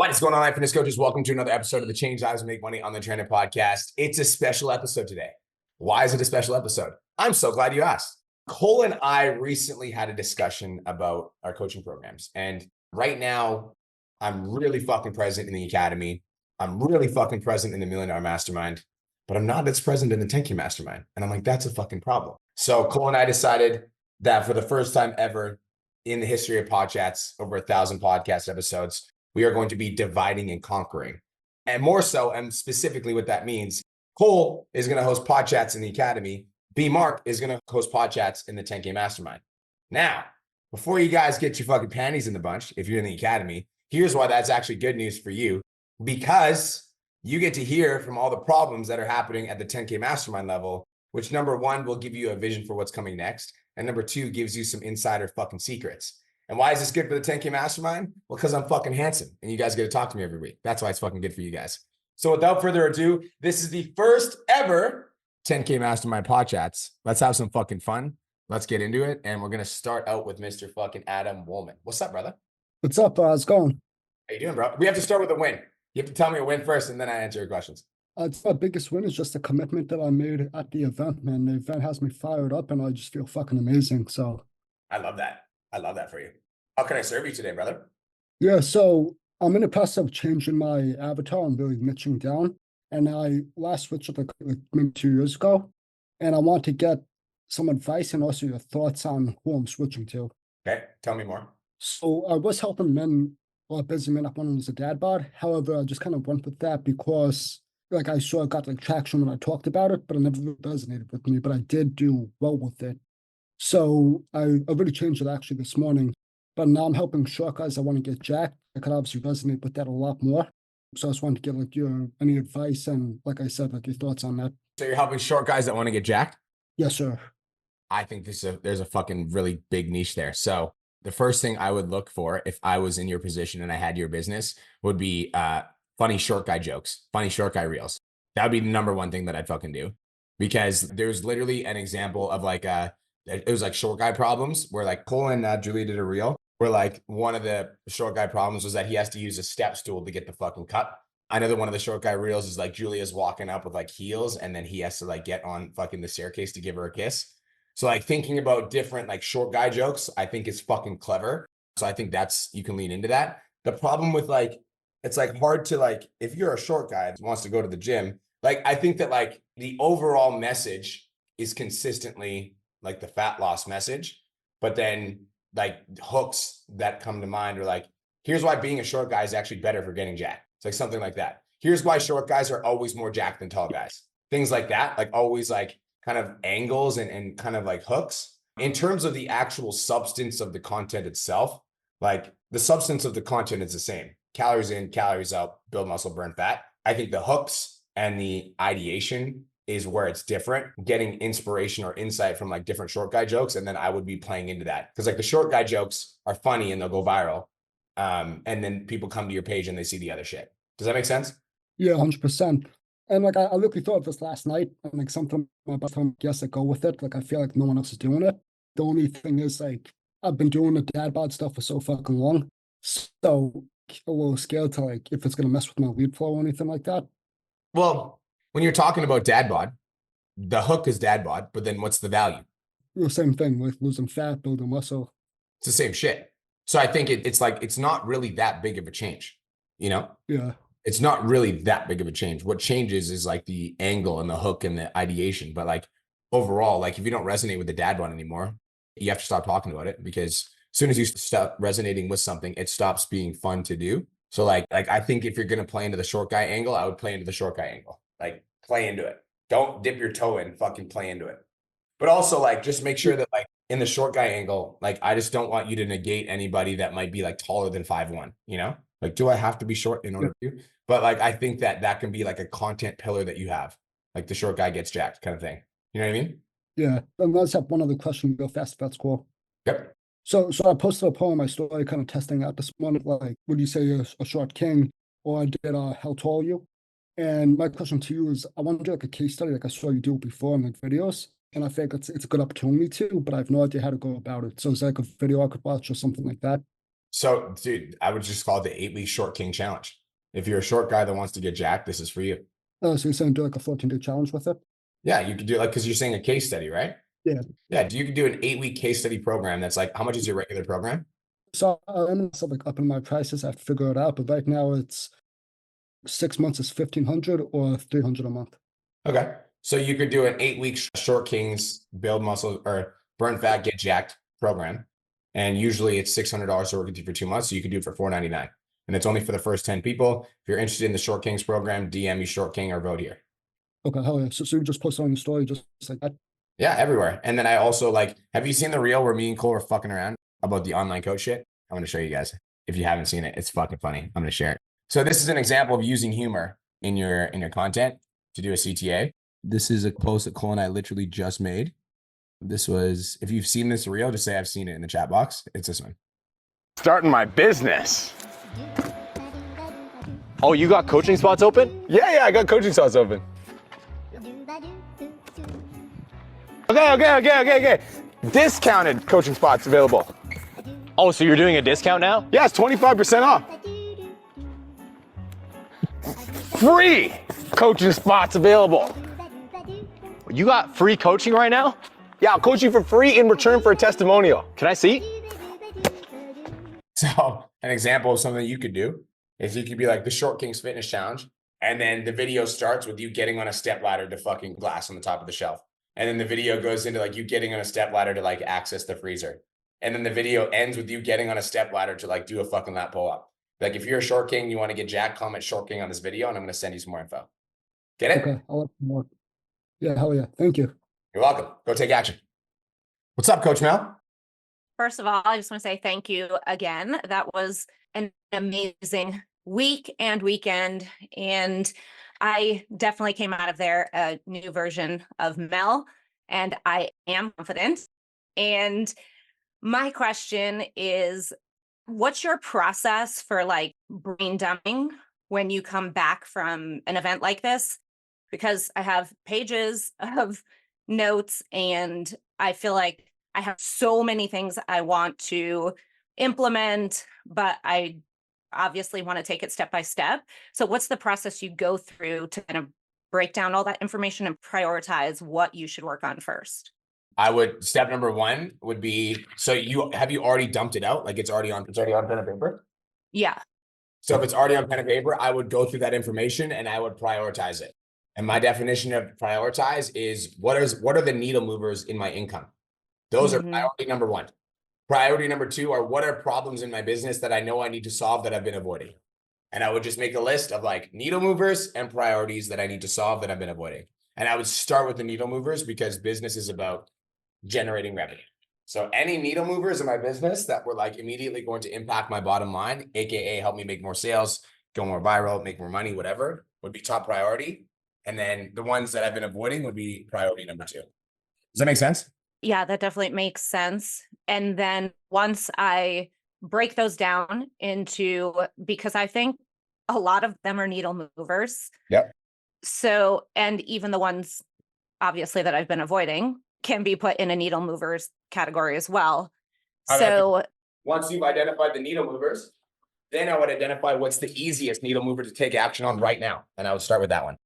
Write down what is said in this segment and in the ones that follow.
What is going on, fitness coaches? Welcome to another episode of the Change Lives and Make Money on the Trainer podcast. It's a special episode today. Why is it a special episode? I'm so glad you asked. Cole and I recently had a discussion about our coaching programs. And right now, I'm really fucking present in the academy. I'm really fucking present in the $1 Million Mastermind, but I'm not as present in the 10K Mastermind. And I'm like, that's a fucking problem. So Cole and I decided that for the first time ever in the history of Podchats, over 1,000 podcast episodes, we are going to be dividing and conquering. And more so, and specifically what that means, Cole is going to host Podchats in the Academy. B Mark is going to host Podchats in the 10K Mastermind. Now, before you guys get your fucking panties in the bunch, if you're in the Academy, here's why that's actually good news for you. Because you get to hear from all the problems that are happening at the 10K Mastermind level, which number one, will give you a vision for what's coming next. And number two, gives you some insider fucking secrets. And why is this good for the 10K Mastermind? Well, because I'm fucking handsome and you guys get to talk to me every week. That's why it's fucking good for you guys. So without further ado, this is the first ever 10K Mastermind Podchats. Let's have some fucking fun. Let's get into it. And we're going to start out with Mr. fucking Adam Woolman. What's up, brother? What's up? How's it going? How you doing, bro? We have to start with a win. You have to tell me a win first and then I answer your questions. It's my biggest win is just the commitment that I made at the event, man. The event has me fired up and I just feel fucking amazing. So I love that. I love that for you. How can I serve you today, brother? yeah, so I'm in the process of changing my avatar and really niching down. And I last switched it like maybe 2 years ago. And I want to get some advice and also your thoughts on who I'm switching to. Okay, tell me more. So I was helping men, or busy men up when I was a dad bod. However, I just kind of went with that because like I saw it got like traction when I talked about it, but it never really resonated with me. But I did do well with it. So I really changed it actually this morning. But now I'm helping short guys that want to get jacked. I could obviously resonate with that a lot more. So I just wanted to get like your any advice and like I said, like your thoughts on that. So you're helping short guys that want to get jacked? Yes, sir. I think there's a fucking really big niche there. So the first thing I would look for if I was in your position and I had your business would be funny short guy jokes, funny short guy reels. That would be the number one thing that I'd fucking do. Because there's literally an example of like it was like short guy problems where like Cole and Julie did a reel where like one of the short guy problems was that he has to use a step stool to get the fucking cut. I know that one of the short guy reels is like Julia's walking up with like heels and then he has to like get on fucking the staircase to give her a kiss. So like thinking about different like short guy jokes, I think is fucking clever. So I think you can lean into that. The problem with like, it's like hard to like, if you're a short guy that wants to go to the gym, like I think that like the overall message is consistently like the fat loss message, but then like hooks that come to mind are like, here's why being a short guy is actually better for getting jacked. It's like something like that. Here's why short guys are always more jacked than tall guys. Things like that, like always like kind of angles and kind of like hooks. In terms of the actual substance of the content itself, like the substance of the content is the same. Calories in, calories out, build muscle, burn fat. I think the hooks and the ideation is where it's different, getting inspiration or insight from like different short guy jokes. And then I would be playing into that because like the short guy jokes are funny and they'll go viral. And then people come to your page and they see the other shit. Does that make sense? Yeah, 100%. And like I literally thought of this last night and like something about time, yes, I go with it. Like I feel like no one else is doing it. The only thing is like I've been doing the dad bod stuff for so fucking long. So a little scared to like if it's gonna mess with my lead flow or anything like that. Well, when you're talking about dad bod, the hook is dad bod, but then what's the value? The same thing, like losing fat, building muscle. It's the same shit. So I think it's like, it's not really that big of a change, you know? Yeah. It's not really that big of a change. What changes is like the angle and the hook and the ideation. But like overall, like if you don't resonate with the dad one anymore, you have to stop talking about it because as soon as you stop resonating with something, it stops being fun to do. So like I think if you're going to play into the short guy angle, I would play into the short guy angle. Like play into it. Don't dip your toe in, fucking play into it. But also like just make sure that like in the short guy angle, like I just don't want you to negate anybody that might be like taller than 5'1", you know? Like, do I have to be short in order to? But like, I think that can be like a content pillar that you have, like the short guy gets jacked kind of thing. You know what I mean? Yeah. And let's have one other question real fast if that's cool. Yep. So I posted a poll on my story kind of testing out this morning, like, would you say you're a short king? Or I did how tall are you? And my question to you is I want to do like a case study like I saw you do before in like videos. And I think it's a good opportunity too, but I have no idea how to go about it. So is there like a video I could watch or something like that? So, dude, I would just call it the 8 week short king challenge. If you're a short guy that wants to get jacked, this is for you. Oh, so you're saying do like a 14-day challenge with it? Yeah, you could do like because you're saying a case study, right? Yeah. Yeah, you could do an 8 week case study program. That's like how much is your regular program? So I'm still like up in my prices. I have to figure it out. But right now it's 6 months is 1,500 or 300 a month. Okay. So you could do an 8 week short kings build muscle or burn fat, get jacked program. And usually it's $600 to work with you for 2 months. So you could do it for $499. And it's only for the first 10 people. If you're interested in the short kings program, DM me short king or vote here. Okay, hell yeah. So you just post on your story just like that. Yeah, everywhere. And then I also like, have you seen the reel where me and Cole are fucking around about the online coach shit? I'm going to show you guys. If you haven't seen it, it's fucking funny. I'm going to share it. So this is an example of using humor in your content to do a CTA. This is a post that Cole and I literally just made. This was, if you've seen this reel, just say I've seen it in the chat box. It's this one. Starting my business. Oh, you got coaching spots open? Yeah, I got coaching spots open. Okay. Discounted coaching spots available. Oh, so you're doing a discount now? Yeah, it's 25% off. Free coaching spots available. You got free coaching right now? Yeah, I'll coach you for free in return for a testimonial. Can I see? So an example of something you could do is you could be like the Short Kings Fitness Challenge. And then the video starts with you getting on a step ladder to fucking glass on the top of the shelf. And then the video goes into like you getting on a step ladder to like access the freezer. And then the video ends with you getting on a step ladder to like do a fucking lat pull up. Like if you're a short king, you want to get jacked, comment short king on this video, and I'm going to send you some more info. Get it? Okay, I'll let you know. Yeah, hell yeah. Thank you. You're welcome. Go take action. What's up, Coach Mel? First of all, I just want to say thank you again. That was an amazing week and weekend. And I definitely came out of there a new version of Mel, and I am confident. And my question is, what's your process for like brain dumping when you come back from an event like this? Because I have pages of notes and I feel like I have so many things I want to implement, but I obviously want to take it step by step. So what's the process you go through to kind of break down all that information and prioritize what you should work on first? I would step number one would be, so you already dumped it out? Like it's already on pen and paper? Yeah. So if it's already on pen and paper, I would go through that information and I would prioritize it. And my definition of prioritize is what are the needle movers in my income? Those are priority number one. Priority number two are what are problems in my business that I know I need to solve that I've been avoiding? And I would just make a list of like needle movers and priorities that I need to solve that I've been avoiding. And I would start with the needle movers because business is about generating revenue. So any needle movers in my business that were like immediately going to impact my bottom line, AKA help me make more sales, go more viral, make more money, whatever, would be top priority. And then the ones that I've been avoiding would be priority number two. Does that make sense? Yeah, that definitely makes sense. And then once I break those down into, because I think a lot of them are needle movers. Yep. So, and even the ones obviously that I've been avoiding can be put in a needle movers category as well. So once you've identified the needle movers, then I would identify what's the easiest needle mover to take action on right now. And I would start with that one.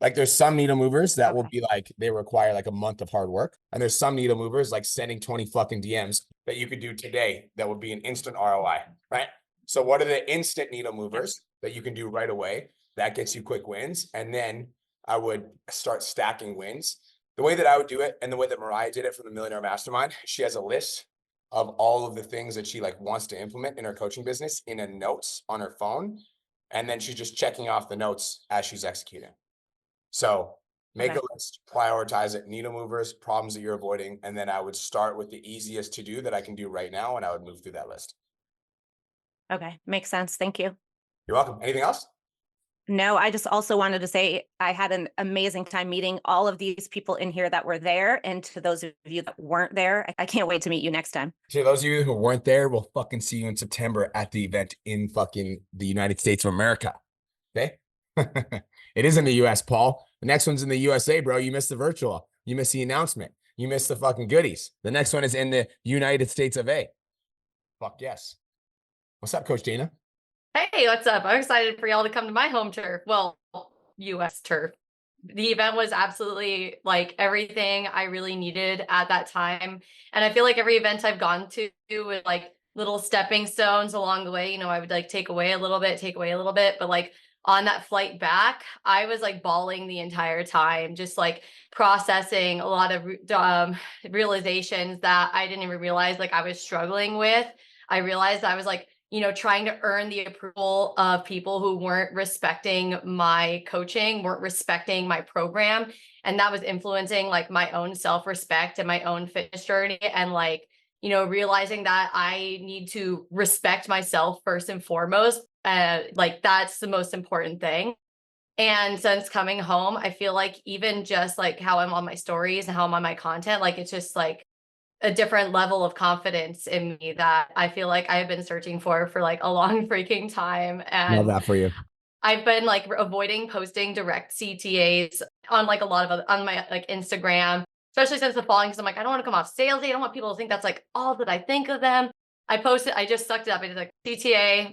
Like there's some needle movers that will be like, they require like a month of hard work. And there's some needle movers like sending 20 fucking DMs that you could do today that would be an instant ROI, right? So what are the instant needle movers that you can do right away? That gets you quick wins. And then I would start stacking wins. The way that I would do it and the way that Mariah did it from the Millionaire Mastermind, she has a list of all of the things that she like wants to implement in her coaching business in a notes on her phone. And then she's just checking off the notes as she's executing. So make a list, prioritize it, needle movers, problems that you're avoiding. And then I would start with the easiest to do that I can do right now. And I would move through that list. Okay, makes sense. Thank you. You're welcome. Anything else? No, I just also wanted to say I had an amazing time meeting all of these people in here that were there. And to those of you that weren't there, I can't wait to meet you next time. To those of you who weren't there, we'll fucking see you in September at the event in fucking the United States of America. Okay? It is in the US, Paul. The next one's in the USA, bro. You missed the virtual. You missed the announcement. You missed the fucking goodies. The next one is in the United States of A. Fuck yes. What's up, Coach Dana? Hey, what's up? I'm excited for y'all to come to my home turf. Well, US turf. The event was absolutely like everything I really needed at that time. And I feel like every event I've gone to with like little stepping stones along the way, you know, I would like take away a little bit, take away a little bit. But like on that flight back, I was like bawling the entire time, just like processing a lot of realizations that I didn't even realize like I was struggling with. I realized I was like, you know, trying to earn the approval of people who weren't respecting my coaching, weren't respecting my program. And that was influencing like my own self-respect and my own fitness journey. And like, you know, realizing that I need to respect myself first and foremost. Like that's the most important thing. And since coming home, I feel like even just like how I'm on my stories and how I'm on my content, like it's just like a different level of confidence in me that I feel like I've been searching for like a long freaking time. Love And that for you. I've been like avoiding posting direct CTAs on like a lot of other, on my like Instagram, especially since the following, because I'm like, I don't want to come off salesy. I don't want people to think that's like all that I think of them. I just sucked it up. I did like CTA,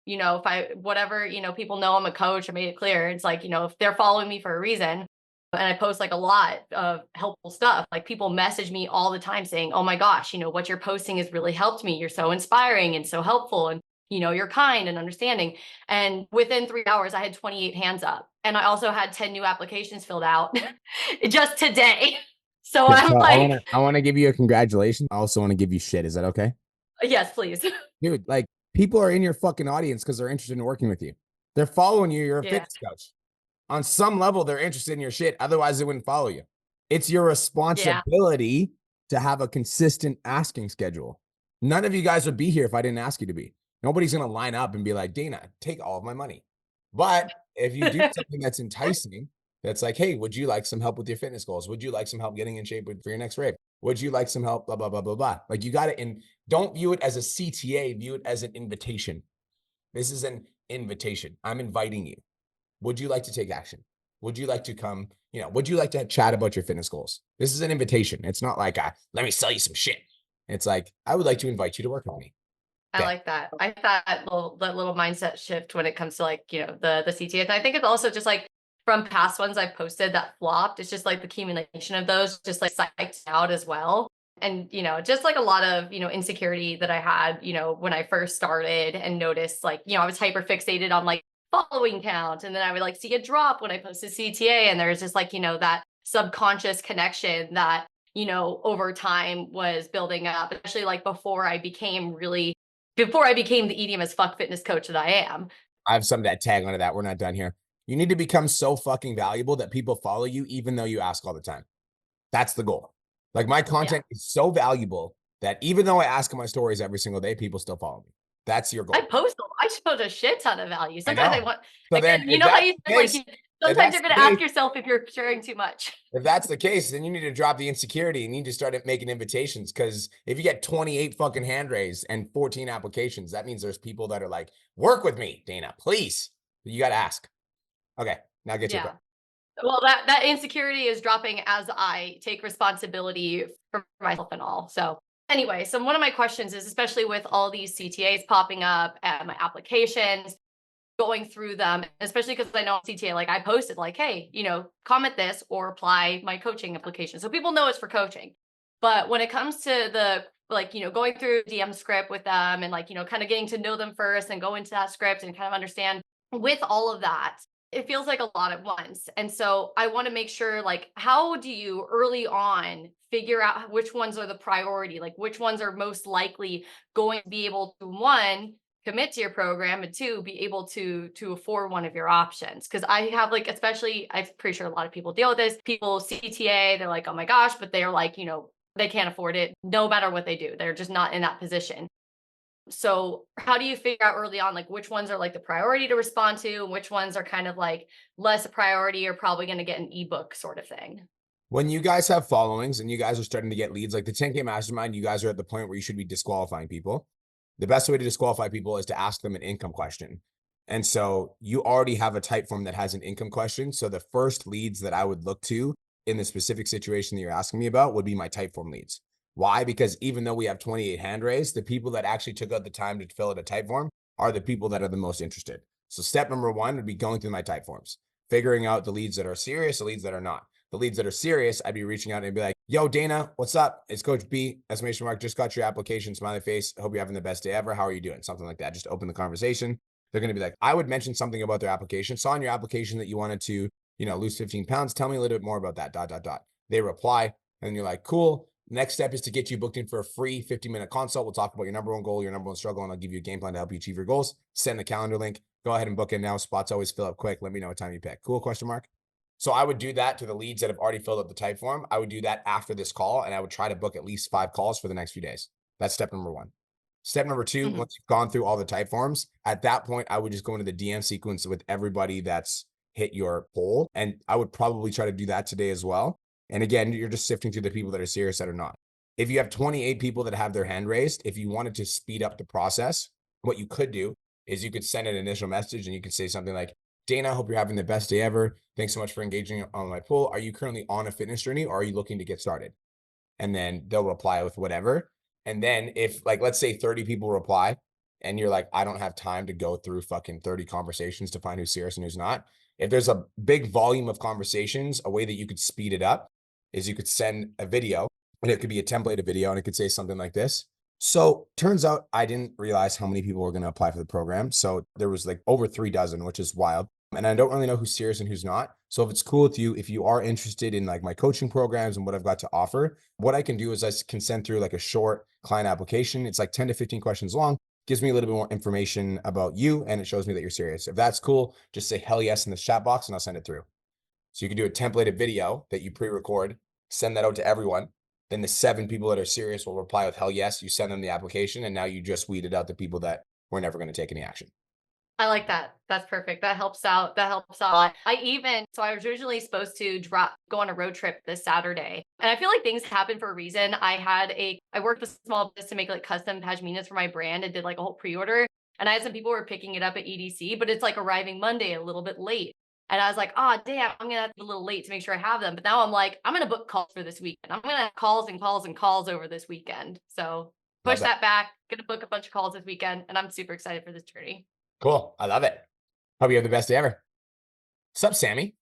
you know, if I, whatever, you know, people know I'm a coach, I made it clear. It's like, you know, if they're following me for a reason, and I post like a lot of helpful stuff. Like people message me all the time saying, oh my gosh, you know, what you're posting has really helped me. You're so inspiring and so helpful. And, you know, you're kind and understanding. And within 3 hours, I had 28 hands up. And I also had 10 new applications filled out just today. So Okay, I'm so like, I want to give you a congratulations. I also want to give you shit. Is that okay? yes, please. Dude, like people are in your fucking audience because they're interested in working with you. They're following you. You're a Yeah. fitness coach. On some level, they're interested in your shit. Otherwise, they wouldn't follow you. It's your responsibility to have a consistent asking schedule. None of you guys would be here if I didn't ask you to be. Nobody's going to line up and be like, Dana, take all of my money. But if you do something that's enticing, that's like, hey, would you like some help with your fitness goals? Would you like some help getting in shape for your next race? Would you like some help? Blah, blah, blah, blah, blah. Like you got to, and don't view it as a CTA, view it as an invitation. This is an invitation. I'm inviting you. Would you like to take action? Would you like to come, you know, would you like to chat about your fitness goals? This is an invitation. It's not like, let me sell you some shit. It's like, I would like to invite you to work with me. I like that. I thought that little mindset shift when it comes to like, you know, the CTA. And I think it's also just like from past ones I've posted that flopped. It's just like the accumulation of those just like psyched out as well. And, you know, just like a lot of, you know, insecurity that I had, you know, when I first started and noticed like, you know, I was hyper fixated on like following count. And then I would like see a drop when I posted CTA. And there's just like, you know, that subconscious connection that, you know, over time was building up, especially like before I became the EDM as fuck fitness coach that I am. I have some that tag onto that. We're not done here. You need to become so fucking valuable that people follow you, even though you ask all the time. That's the goal. Like my content is so valuable that even though I ask in my stories every single day, people still follow me. That's your goal. I post a shit ton of value. Sometimes I want, So again, then you know how you said, like, sometimes you're going to ask yourself if you're sharing too much. If that's the case, then you need to drop the insecurity and you need to start making invitations. Because if you get 28 fucking hand raised and 14 applications, that means there's people that are like, work with me, Dana, please. You got to ask. Okay, now get your question. Well, that insecurity is dropping as I take responsibility for myself and all. So anyway, so one of my questions is, especially with all these CTAs popping up and my applications, going through them, especially because I know CTA, like I posted like, hey, you know, comment this or apply my coaching application. So people know it's for coaching. But when it comes to the, like, you know, going through DM script with them and like, you know, kind of getting to know them first and go into that script and kind of understand with all of that, it feels like a lot at once. And so I want to make sure, like, how do you early on figure out which ones are the priority, like which ones are most likely going to be able to, one, commit to your program, and two, be able to afford one of your options? Because I have like, especially, I'm pretty sure a lot of people deal with this. People CTA, they're like, oh my gosh, but they're like, you know, they can't afford it no matter what they do. They're just not in that position. So how do you figure out early on, like which ones are like the priority to respond to and which ones are kind of like less a priority or probably going to get an ebook sort of thing? When you guys have followings and you guys are starting to get leads, like the 10K Mastermind, you guys are at the point where you should be disqualifying people. The best way to disqualify people is to ask them an income question. And so you already have a type form that has an income question. So the first leads that I would look to in the specific situation that you're asking me about would be my type form leads. Why? Because even though we have 28 hand raised, the people that actually took out the time to fill out a type form are the people that are the most interested. So step number one would be going through my type forms, figuring out the leads that are serious, the leads that are not. The leads that are serious, I'd be reaching out and be like, yo, Dana, what's up? It's Coach B, exclamation mark, just got your application, smiley face. Hope you're having the best day ever. How are you doing? Something like that. Just open the conversation. They're going to be like, I would mention something about their application. Saw in your application that you wanted to, lose 15 pounds. Tell me a little bit more about that, ... They reply, and you're like, cool. Next step is to get you booked in for a free 50-minute consult. We'll talk about your number one goal, your number one struggle, and I'll give you a game plan to help you achieve your goals. Send the calendar link. Go ahead and book in now. Spots always fill up quick. Let me know what time you pick. Cool, question mark? So I would do that to the leads that have already filled out the type form. I would do that after this call, and I would try to book at least 5 calls for the next few days. That's step number one. Step number two, once you've gone through all the type forms, at that point, I would just go into the DM sequence with everybody that's hit your poll. And I would probably try to do that today as well. And again, you're just sifting through the people that are serious that are not. If you have 28 people that have their hand raised, if you wanted to speed up the process, what you could do is you could send an initial message and you could say something like, Dana, I hope you're having the best day ever. Thanks so much for engaging on my poll. Are you currently on a fitness journey or are you looking to get started? And then they'll reply with whatever. And then if let's say 30 people reply and you're like, I don't have time to go through fucking 30 conversations to find who's serious and who's not. If there's a big volume of conversations, a way that you could speed it up is you could send a video, and it could be a templated video, and it could say something like this. So turns out I didn't realize how many people were going to apply for the program. So there was like over 3 dozen, which is wild. And I don't really know who's serious and who's not. So if it's cool with you, if you are interested in like my coaching programs and what I've got to offer, what I can do is I can send through like a short client application. It's like 10 to 15 questions long, gives me a little bit more information about you, and it shows me that you're serious. If that's cool, just say hell yes in the chat box and I'll send it through. So you can do a templated video that you pre-record, send that out to everyone. Then the 7 people that are serious will reply with hell yes. You send them the application, and now you just weeded out the people that were never going to take any action. I like that. That's perfect. That helps out. That helps out a lot. So I was originally supposed to go on a road trip this Saturday. And I feel like things happen for a reason. I worked with a small business to make like custom pashminas for my brand and did like a whole pre-order. And I had some people who were picking it up at EDC, but it's like arriving Monday a little bit late. And I was like, oh, damn, I'm going to have to be a little late to make sure I have them. But now I'm like, I'm going to book calls for this weekend. I'm going to have calls and calls and calls over this weekend. So push that back. Going to book a bunch of calls this weekend. And I'm super excited for this journey. Cool. I love it. Hope you have the best day ever. What's up, Sammy?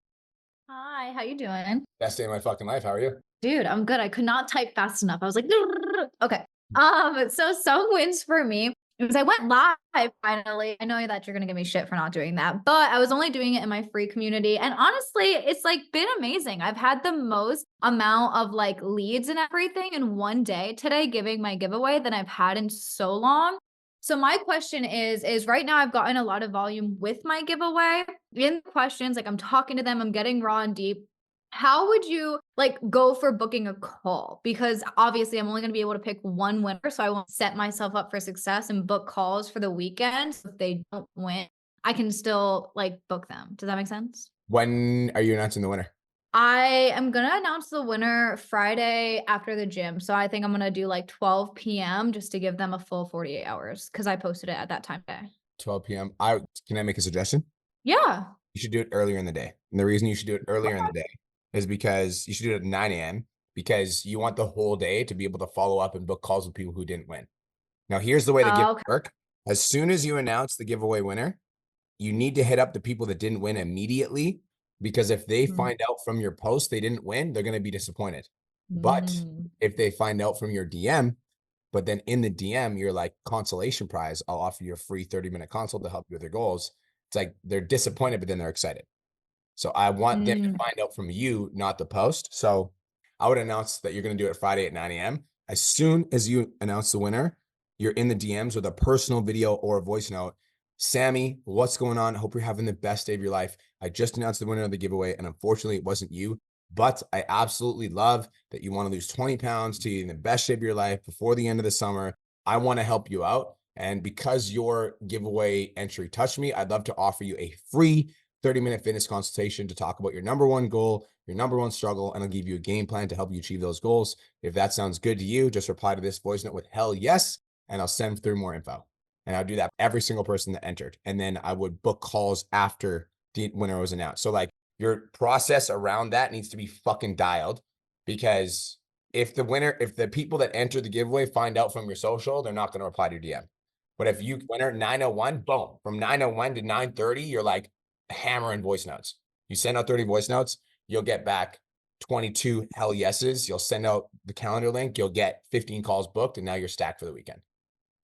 Hi, how you doing? Best day of my fucking life. How are you? Dude, I'm good. I could not type fast enough. I was like, okay. So some wins for me because I went live finally. I know that you're gonna give me shit for not doing that, but I was only doing it in my free community. And honestly, it's like been amazing. I've had the most amount of like leads and everything in one day today giving my giveaway than I've had in so long. So my question is right now I've gotten a lot of volume with my giveaway in questions. Like I'm talking to them, I'm getting raw and deep. How would you like go for booking a call? Because obviously I'm only going to be able to pick one winner. So I won't set myself up for success and book calls for the weekend. So if they don't win, I can still like book them. Does that make sense? When are you announcing the winner? I am going to announce the winner Friday after the gym. So I think I'm going to do like 12 p.m. just to give them a full 48 hours because I posted it at that time today. 12 p.m. Can I make a suggestion? Yeah. You should do it earlier in the day. And the reason you should do it earlier in the day is because you should do it at 9 a.m. because you want the whole day to be able to follow up and book calls with people who didn't win. Now, here's the way the giveaway work. As soon as you announce the giveaway winner, you need to hit up the people that didn't win immediately, because if they find out from your post they didn't win, they're going to be disappointed. But if they find out from your DM, but then in the DM, you're like, consolation prize, I'll offer you a free 30-minute consult to help you with your goals. It's like they're disappointed, but then they're excited. So I want them to find out from you, not the post. So I would announce that you're going to do it Friday at 9 a.m. As soon as you announce the winner, you're in the DMs with a personal video or a voice note. Sammy, what's going on? I hope you're having the best day of your life. I just announced the winner of the giveaway, and unfortunately it wasn't you, but I absolutely love that you want to lose 20 pounds to be in the best shape of your life before the end of the summer. I want to help you out. And because your giveaway entry touched me, I'd love to offer you a free 30-minute fitness consultation to talk about your number one goal, your number one struggle, and I'll give you a game plan to help you achieve those goals. If that sounds good to you, just reply to this voice note with hell yes, and I'll send through more info. And I'll do that for every single person that entered. And then I would book calls after the winner was announced. So like your process around that needs to be fucking dialed, because if the people that enter the giveaway find out from your social, they're not going to reply to your DM. But if you winner 9:01, boom, from 9:01 to 9:30, you're like hammering voice notes. You send out 30 voice notes, you'll get back 22 hell yeses. You'll send out the calendar link, you'll get 15 calls booked, and now you're stacked for the weekend.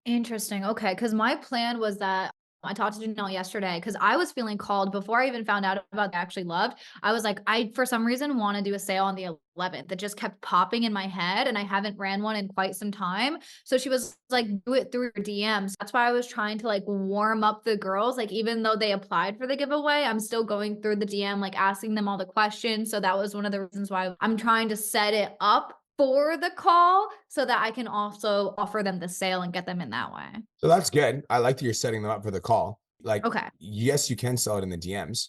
Interesting. Okay. Because my plan was that I talked to Janelle yesterday because I was feeling called before I even found out about the Actually Loved. I was like, I, for some reason, want to do a sale on the 11th that just kept popping in my head and I haven't ran one in quite some time. So she was like, do it through your DMs. That's why I was trying to like warm up the girls. Like, even though they applied for the giveaway, I'm still going through the DM, like asking them all the questions. So that was one of the reasons why I'm trying to set it up for the call so that I can also offer them the sale and get them in that way. So that's good. I like that you're setting them up for the call. Like, Okay. yes, you can sell it in the DMs,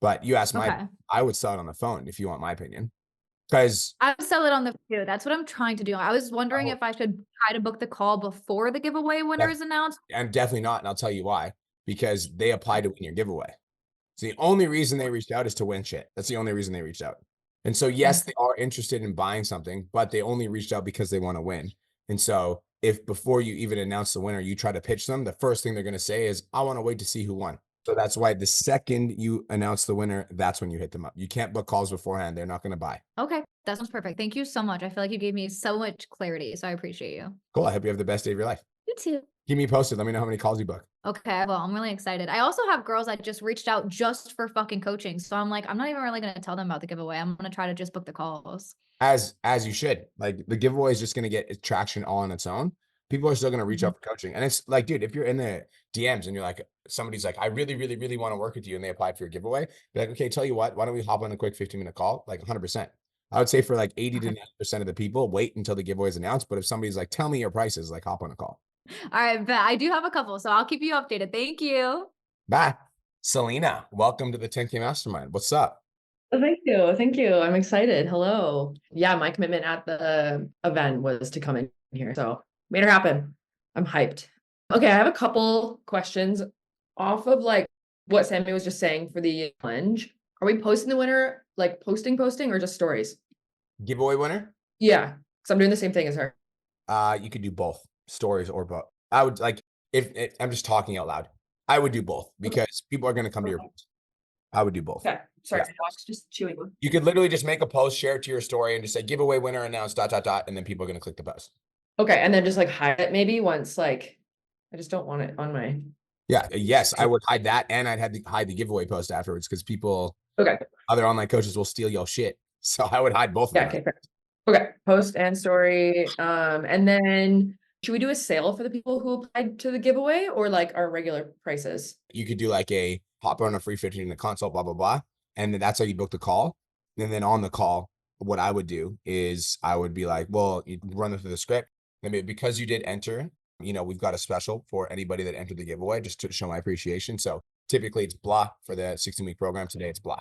but you asked Okay. I would sell it on the phone if you want my opinion. Because I would sell it on the too. That's what I'm trying to do. I was wondering Oh. if I should try to book the call before the giveaway winner is announced. I'm definitely not, and I'll tell you why. Because they applied to win your giveaway. So the only reason they reached out is to win shit. That's the only reason they reached out. And so, yes, they are interested in buying something, but they only reached out because they want to win. And so if before you even announce the winner, you try to pitch them, the first thing they're going to say is, I want to wait to see who won. So that's why the second you announce the winner, that's when you hit them up. You can't book calls beforehand. They're not going to buy. Okay. That sounds perfect. Thank you so much. I feel like you gave me so much clarity. So I appreciate you. Cool. I hope you have the best day of your life. You too. Keep me posted. Let me know how many calls you book. Okay. Well, I'm really excited. I also have girls that just reached out just for fucking coaching. So I'm like, I'm not even really going to tell them about the giveaway. I'm going to try to just book the calls. As you should. Like, the giveaway is just going to get traction all on its own. People are still going to reach out for coaching. And it's like, dude, if you're in the DMs and you're like, somebody's like, I really, really, really want to work with you, and they applied for your giveaway, be like, okay, tell you what, why don't we hop on a quick 15-minute call? Like 100%. I would say for like 80 to 90% of the people, wait until the giveaway is announced. But if somebody's like, tell me your prices, like, hop on a call. All right. But I do have a couple, so I'll keep you updated. Thank you. Bye. Selena, welcome to the 10K Mastermind. What's up? Thank you. Thank you. I'm excited. Hello. Yeah, my commitment at the event was to come in here. So made it happen. I'm hyped. Okay, I have a couple questions off of like what Sammy was just saying for the challenge. Are we posting the winner, like posting, or just stories? Giveaway winner? Yeah, because I'm doing the same thing as her. You could do both, stories or both. I would like, if I'm just talking out loud, I would do both because people are going to come to your post. I would do both. Okay. Sorry, Yeah. I was just chewing. You could literally just make a post, share it to your story, and just say giveaway winner announced ... and then people are going to click the post. Okay, and then just like hide it maybe once, like I just don't want it on my. Yeah. Yes, I would hide that, and I'd hide the giveaway post afterwards because people, Okay. other online coaches will steal your shit. So I would hide both of Yeah. them. Okay. Fair. Okay. Post and story. And then should we do a sale for the people who applied to the giveaway or like our regular prices? You could do like a hop on a free 15-minute consult, blah, blah, blah. And then that's how you book the call. And then on the call, what I would do is I would be like, well, you run through the script. I mean, because you did enter, we've got a special for anybody that entered the giveaway just to show my appreciation. So typically it's blah for the 16-week program. Today it's blah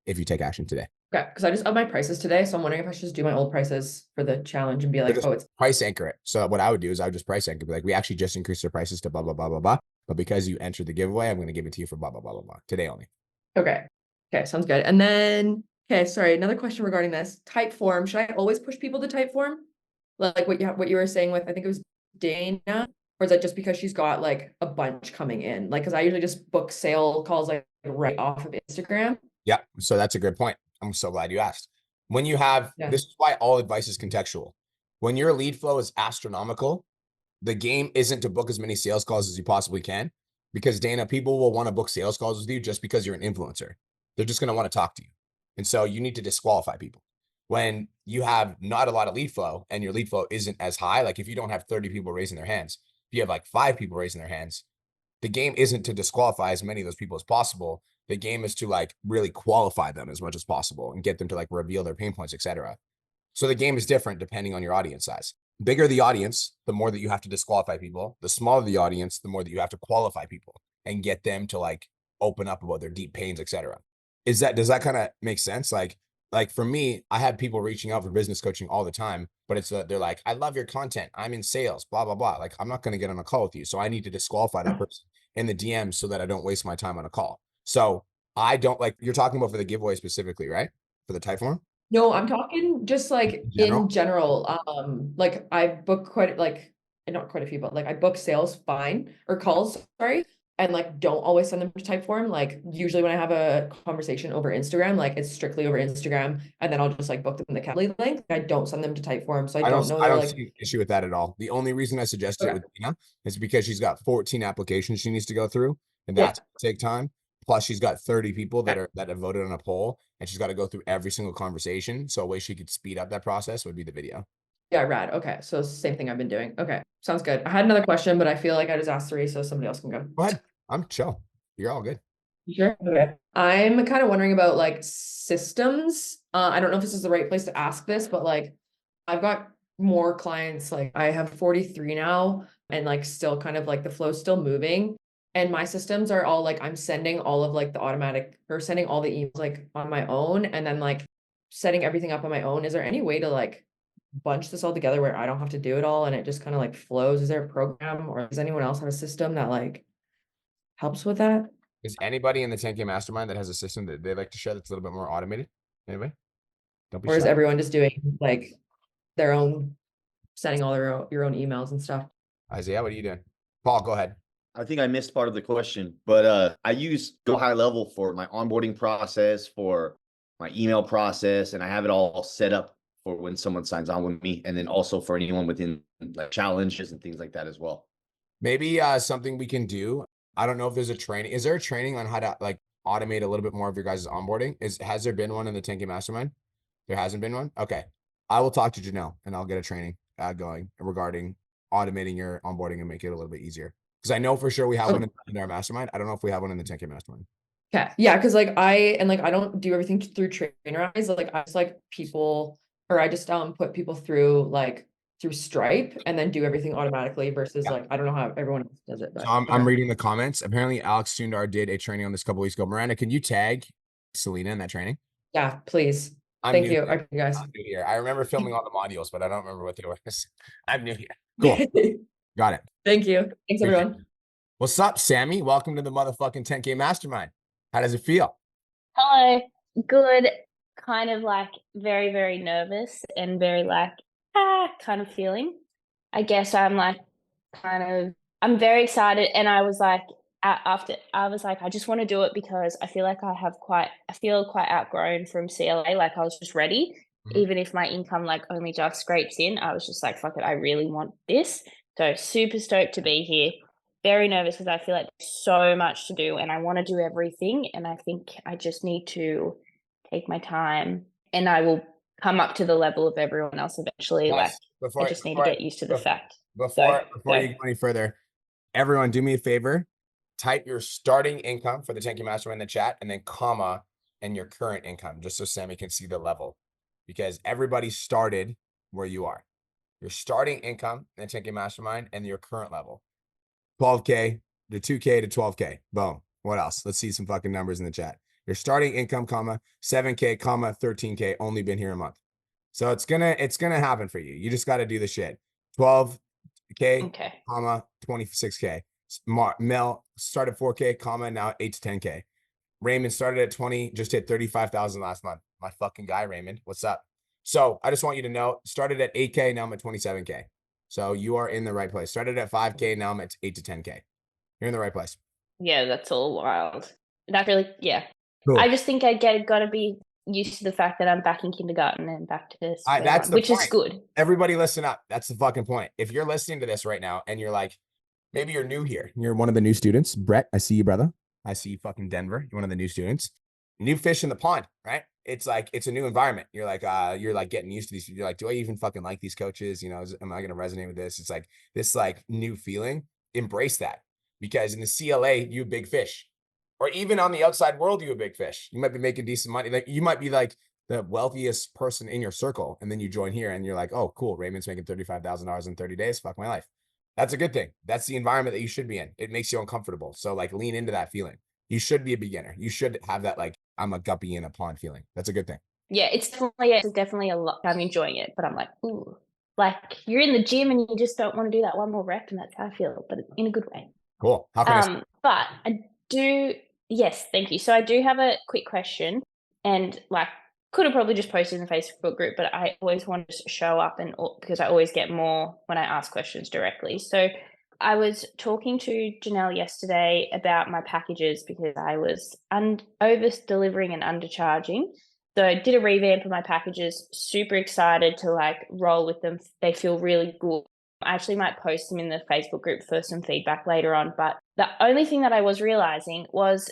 if you take action today. Okay. Because I just upped my prices today. So I'm wondering if I should just do my old prices for the challenge and be like, Just oh, it's price anchor it. So what I would do is I would just price anchor, be like, we actually just increased our prices to blah, blah, blah, blah, blah. But because you entered the giveaway, I'm going to give it to you for blah, blah, blah, blah, blah today only. okay. Okay. Sounds good. And then, okay, sorry. Another question regarding this type form. Should I always push people to type form? Like what you were saying with, I think it was Dana, or is that just because she's got like a bunch coming in? Like, cause I usually just book sale calls like right off of Instagram. Yeah. So that's a good point. I'm so glad you asked. When you have, Yeah. this is why all advice is contextual. When your lead flow is astronomical, the game isn't to book as many sales calls as you possibly can, because Dana, people will want to book sales calls with you just because you're an influencer. They're just going to want to talk to you. And so you need to disqualify people. When you have not a lot of lead flow and your lead flow isn't as high, like if you don't have 30 people raising their hands, if you have like 5 people raising their hands, the game isn't to disqualify as many of those people as possible. The game is to like really qualify them as much as possible and get them to like reveal their pain points, etc. So the game is different depending on your audience size. Bigger the audience, the more that you have to disqualify people. The smaller the audience, the more that you have to qualify people and get them to like open up about their deep pains, etc. Does that kind of make sense? Like for me, I have people reaching out for business coaching all the time, but it's they're like, I love your content. I'm in sales, blah, blah, blah. Like, I'm not going to get on a call with you. So I need to disqualify that person in the DM so that I don't waste my time on a call. So I don't, like, you're talking about for the giveaway specifically, right? For the type form? No, I'm talking just like General? in general. Like I book quite like not quite a few, but like I book sales fine or calls, sorry, and like don't always send them to type form. Like usually when I have a conversation over Instagram, like it's strictly over Instagram, and then I'll just like book them the Calendly link. I don't send them to type form, so I don't know I they're don't like see an issue with that at all. The only reason I suggested it okay. with Tina is because she's got 14 applications she needs to go through, and Yeah. that's gonna take time. Plus, she's got 30 people Okay. that have voted on a poll, and she's got to go through every single conversation. So a way she could speed up that process would be the video. Yeah, rad. Okay, so same thing I've been doing. Okay, sounds good. I had another question, but I feel like I just asked three, so somebody else can go. Go ahead. I'm chill. You're all good. Sure. Okay. I'm kind of wondering about like systems. I don't know if this is the right place to ask this, but like I've got more clients, like I have 43 now, and like still kind of like the flow's still moving. And my systems are all like I'm sending all of like the automatic or sending all the emails like on my own and then like setting everything up on my own. Is there any way to like bunch this all together where I don't have to do it all and it just kind of like flows? Is there a program or does anyone else have a system that like helps with that? Is anybody in the 10K mastermind that has a system that they like to share that's a little bit more automated? Anyway, don't be Or is shy. everyone just doing like their own, sending all their own, your own emails and stuff? Isaiah, what are you doing? Paul, go ahead. I think I missed part of the question, but I use Go High Level for my onboarding process, for my email process, and I have it all set up for when someone signs on with me, and then also for anyone within like challenges and things like that as well. Maybe something we can do. I don't know if there's a training. Is there a training on how to like automate a little bit more of your guys' onboarding? Has there been one in the 10K mastermind? There hasn't been one? Okay. I will talk to Janelle and I'll get a training going regarding automating your onboarding and make it a little bit easier. Because I know for sure we have one in our mastermind. I don't know if we have one in the 10K mastermind. Okay. Yeah, because like I don't do everything through Trainerize. Like I just like people, or I just put people through like through Stripe and then do everything automatically versus like I don't know how everyone else does it. But So I'm reading the comments. Apparently Alex Sundar did a training on this a couple weeks ago. Miranda, can you tag Selena in that training? yeah, please. I'm Thank new you. here. Okay, guys. I'm new here. I remember filming all the modules, but I don't remember what they were. I'm new here. Cool. Got it. Thank you. Thanks, Appreciate everyone. it. What's up, Sammy? Welcome to the motherfucking 10K mastermind. How does it feel? Hello. Good. Kind of like very, very nervous and very like, kind of feeling. I guess I'm like, I'm very excited. And I was like, I just want to do it because I feel like I feel quite outgrown from CLA. Like I was just ready. Mhm. Even if my income like only just scrapes in, I was just like, fuck it, I really want this. So super stoked to be here. Very nervous because I feel like there's so much to do and I want to do everything. And I think I just need to take my time and I will come up to the level of everyone else eventually. Nice. Like I just need to get used to the fact. Before you go any further, everyone do me a favor. Type your starting income for the 10K mastermind in the chat and then comma and your current income, just so Sammy can see the level. Because everybody started where you are. Your starting income in the 10K mastermind and your current level. 12K to 2K to 12K. Boom. What else? Let's see some fucking numbers in the chat. Your starting income, comma, 7K, comma, 13K, only been here a month. So it's gonna happen for you. You just got to do the shit. 12K, Okay. comma, 26K. Mel started 4K, comma, now 8 to 10K. Raymond started at 20, just hit 35,000 last month. My fucking guy, Raymond. What's up? So I just want you to know, started at 8K, now I'm at 27K. So you are in the right place. Started at 5K, now I'm at 8 to 10K. You're in the right place. Yeah, that's all wild. That really, yeah. Cool. I just think gotta be used to the fact that I'm back in kindergarten and back to square That's one, the which is point. good. Everybody listen up. That's the fucking point. If you're listening to this right now and you're like, maybe you're new here. You're one of the new students. Brett, I see you, brother. I see you fucking Denver. You're one of the new students. New fish in the pond, right? It's like, it's a new environment. You're like getting used to these. You're like, do I even fucking like these coaches? You know, am I going to resonate with this? It's like this like new feeling. Embrace that, because in the CLA, you a big fish, or even on the outside world, you a big fish. You might be making decent money. Like you might be like the wealthiest person in your circle. And then you join here and you're like, oh, cool. Raymond's making $35,000 in 30 days. Fuck my life. That's a good thing. That's the environment that you should be in. It makes you uncomfortable. So like lean into that feeling. You should be a beginner. You should have that like I'm a guppy in a pond feeling. That's a good thing. Yeah, it's definitely a lot. I'm enjoying it, but I'm like, ooh, like you're in the gym and you just don't want to do that one more rep, and that's how I feel, but in a good way. Cool. How can but I do, yes, thank you. So I do have a quick question, and like could have probably just posted in the Facebook group, but I always wanted to show up and because I always get more when I ask questions directly. So I was talking to Janelle yesterday about my packages because I was over delivering and undercharging. So I did a revamp of my packages, super excited to like roll with them. They feel really good. I actually might post them in the Facebook group for some feedback later on. But the only thing that I was realizing was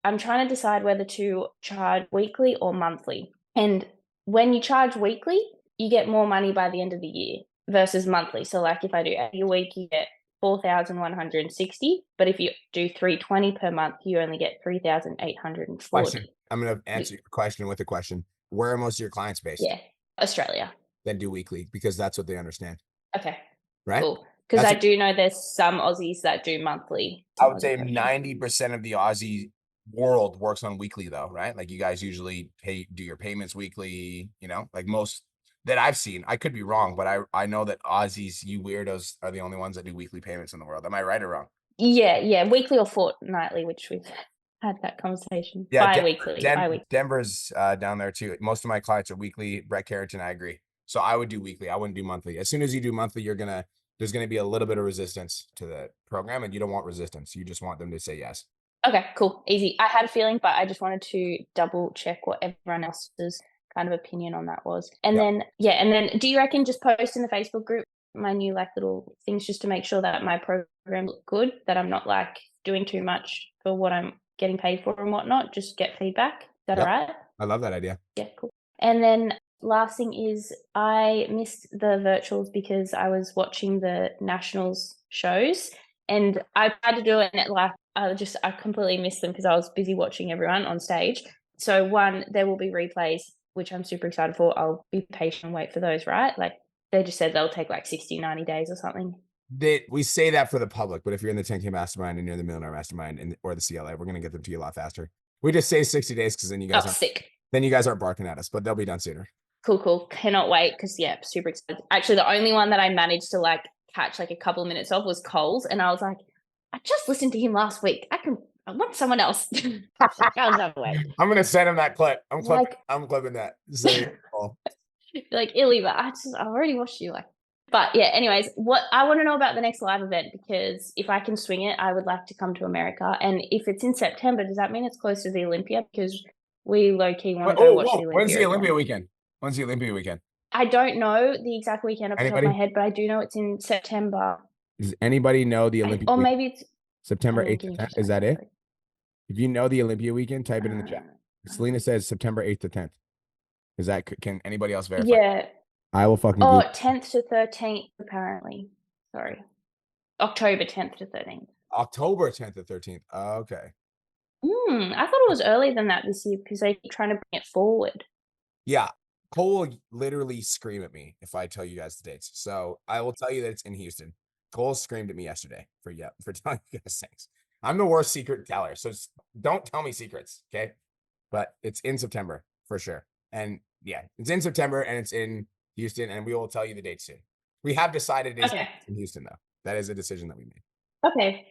I'm trying to decide whether to charge weekly or monthly. And when you charge weekly, you get more money by the end of the year versus monthly. So like if I do a week, you get 4,160, but if you do 320 per month, you only get 3,840. Question. I'm going to answer your question with a question. Where are most of your clients based? Yeah, Australia. Then do weekly because that's what they understand. Okay, right? cool. Because I do know there's some Aussies that do monthly. I would say 90% of the Aussie world works on weekly though, right? Like you guys usually do your payments weekly, you know, like most that I've seen. I could be wrong, but I know that Aussies, you weirdos, are the only ones that do weekly payments in the world. Am I right or wrong? Yeah, weekly or fortnightly, which we've had that conversation. Yeah, Bi-weekly. Denver's down there too. Most of my clients are weekly. Brett Carrington, I agree. So I would do weekly. I wouldn't do monthly. As soon as you do monthly, there's gonna be a little bit of resistance to the program, and you don't want resistance. You just want them to say yes. Okay, cool, easy. I had a feeling, but I just wanted to double check what everyone else's kind of opinion on that was. And then do you reckon just post in the Facebook group my new like little things just to make sure that my program look good, that I'm not like doing too much for what I'm getting paid for and whatnot, just get feedback. Is that all right? I love that idea. Yeah, cool. And then last thing is I missed the virtuals because I was watching the nationals shows and I tried to do it and I completely missed them because I was busy watching everyone on stage. So there will be replays, which I'm super excited for. I'll be patient and wait for those, right? Like they just said they'll take like 60, 90 days or something. We say that for the public, but if you're in the 10K Mastermind and you're in the Millionaire Mastermind or the CLA, we're going to get them to you a lot faster. We just say 60 days because then you guys then you guys aren't barking at us, but they'll be done sooner. Cool. Cannot wait because super excited. Actually, the only one that I managed to like catch like a couple of minutes of was Cole's, and I was like, I just listened to him last week. I want someone else. I'm gonna send him that clip. I'm clipping that. Like Illy, but I already watched you. But yeah. Anyways, what I want to know about the next live event, because if I can swing it, I would like to come to America. And if it's in September, does that mean it's close to the Olympia? Because we low key want to go watch the Olympia. When's the Olympia weekend? When's the Olympia weekend? I don't know the exact weekend off the top of my head, but I do know it's in September. Does anybody know the Olympia? Or maybe it's September 8th to 10th. Is that it? If you know the Olympia weekend, type it in the chat. Selena says September 8th to 10th. Is that, can anybody else verify? Yeah. I will fucking. 10th to 13th, apparently. Sorry. October 10th to 13th. October 10th to 13th. Okay. I thought it was earlier than that this year because they keep trying to bring it forward. Yeah. Cole will literally scream at me if I tell you guys the dates. So I will tell you that it's in Houston. Cole screamed at me yesterday for telling you guys things. I'm the worst secret teller, so don't tell me secrets, okay? But it's in September for sure. And yeah, it's in September and it's in Houston, and we will tell you the date soon. We have decided it's in Houston, though. That is a decision that we made. Okay.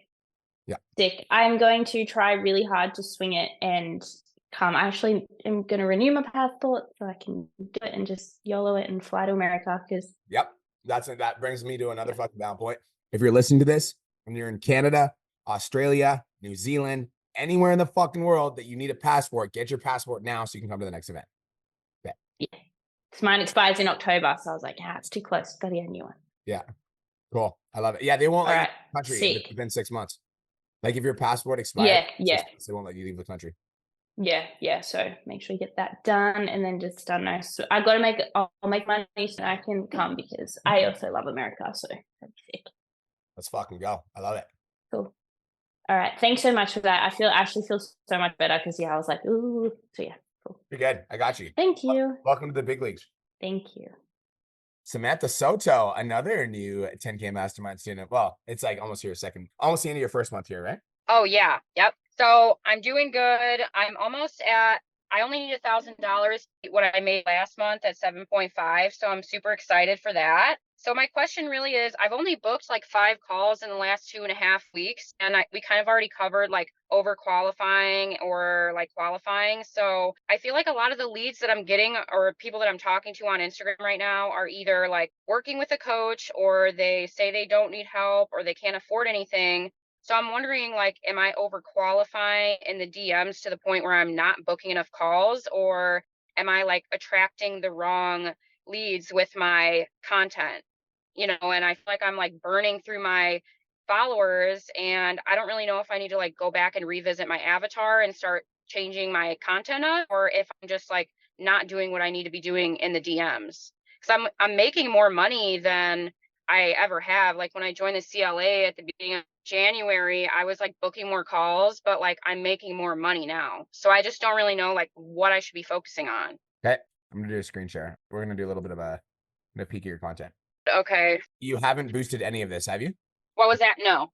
Yeah. Dick, I'm going to try really hard to swing it and come. I actually am going to renew my passport so I can do it and just YOLO it and fly to America because. Yep. That brings me to another fucking down point. If you're listening to this and you're in Canada, Australia, New Zealand, anywhere in the fucking world that you need a passport, get your passport now so you can come to the next event. Okay. Yeah. Because mine expires in October, so I was like, it's too close. Gotta get a new one. Yeah. Cool. I love it. Yeah, they won't let you leave the country within 6 months. Like if your passport expires, they won't let you leave the country. Yeah. So make sure you get that done, and then just don't know. So I got to I'll make money so I can come because I also love America. So that'd be sick. Let's fucking go. I love it. Cool. All right. Thanks so much for that. I actually feel so much better because I was like, ooh. So yeah. Cool. You're good. I got you. Thank you. Welcome to the big leagues. Thank you. Samantha Soto, another new 10K Mastermind student. Well, it's like almost the end of your first month here, right? Oh yeah. Yep. So I'm doing good. I'm almost at I only need $1,000 what I made last month at 7.5. So I'm super excited for that. So my question really is, I've only booked like 5 calls in the last 2.5 weeks, and we kind of already covered like over qualifying or like qualifying. So I feel like a lot of the leads that I'm getting or people that I'm talking to on Instagram right now are either like working with a coach, or they say they don't need help, or they can't afford anything. So I'm wondering, like, am I overqualifying in the DMs to the point where I'm not booking enough calls, or am I like attracting the wrong leads with my content? And I feel like I'm like burning through my followers, and I don't really know if I need to like go back and revisit my avatar and start changing my content up, or if I'm just like not doing what I need to be doing in the DMs. Because I'm making more money than I ever have. Like when I joined the CLA at the beginning of January, I was like booking more calls, but like I'm making more money now. So I just don't really know like what I should be focusing on. Okay. I'm going to do a screen share. We're going to do a little bit of a peek at your content. Okay. You haven't boosted any of this, have you? What was that? No.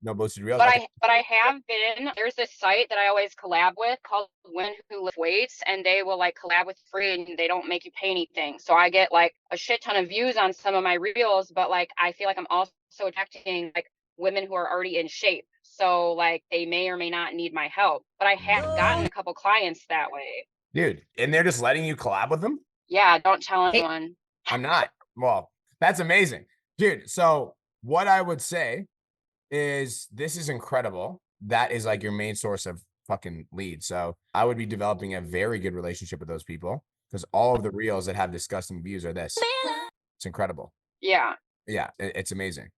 No boosted reels. But Okay. I have been. There's this site that I always collab with called Women Who Lift Weights, and they will like collab with free, and they don't make you pay anything. So I get like a shit ton of views on some of my reels, but like I feel like I'm also attracting like women who are already in shape. So like they may or may not need my help. But I have gotten a couple clients that way. Dude, and they're just letting you collab with them? Yeah, don't tell anyone. I'm not. Well, that's amazing. Dude, so what I would say is this is incredible. That is like your main source of fucking leads. So I would be developing a very good relationship with those people, because all of the reels that have disgusting views are this. It's incredible. Yeah. Yeah, it's amazing.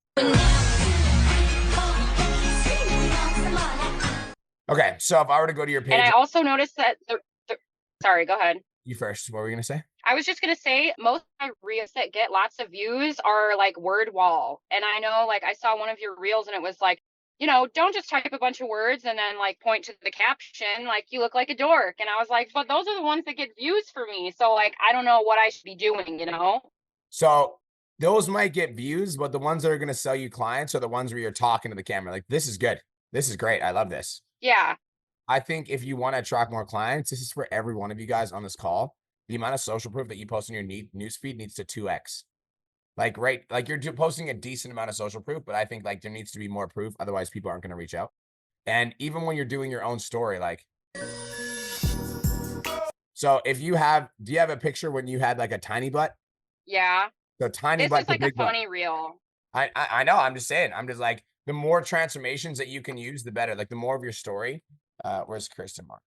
Okay, so if I were to go to your page. And I also noticed that sorry, go ahead. You first. What were you going to say? I was just going to say most of my reels that get lots of views are like word wall. And I know like I saw one of your reels and it was like, don't just type a bunch of words and then like point to the caption, like you look like a dork. And I was like, but those are the ones that get views for me. So like, I don't know what I should be doing, So those might get views, but the ones that are going to sell you clients are the ones where you're talking to the camera. Like, this is good. This is great. I love this. Yeah. I think if you want to attract more clients, this is for every one of you guys on this call. The amount of social proof that you post in your newsfeed needs to 2x. Like, right, like you're posting a decent amount of social proof, but I think like there needs to be more proof. Otherwise, people aren't going to reach out. And even when you're doing your own story, like, so if you have, do you have a picture when you had like a tiny butt? Yeah. The tiny This butt, is like a funny reel. I know. I'm just saying. I'm just like, the more transformations that you can use, the better. Like the more of your story. Where's Kirsten Mark?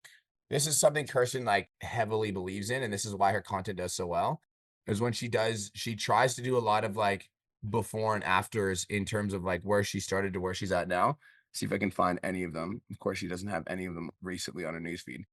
This is something Kirsten like heavily believes in, and this is why her content does so well. Is when she tries to do a lot of like before and afters in terms of like where she started to where she's at now. See if I can find any of them. Of course, she doesn't have any of them recently on her newsfeed.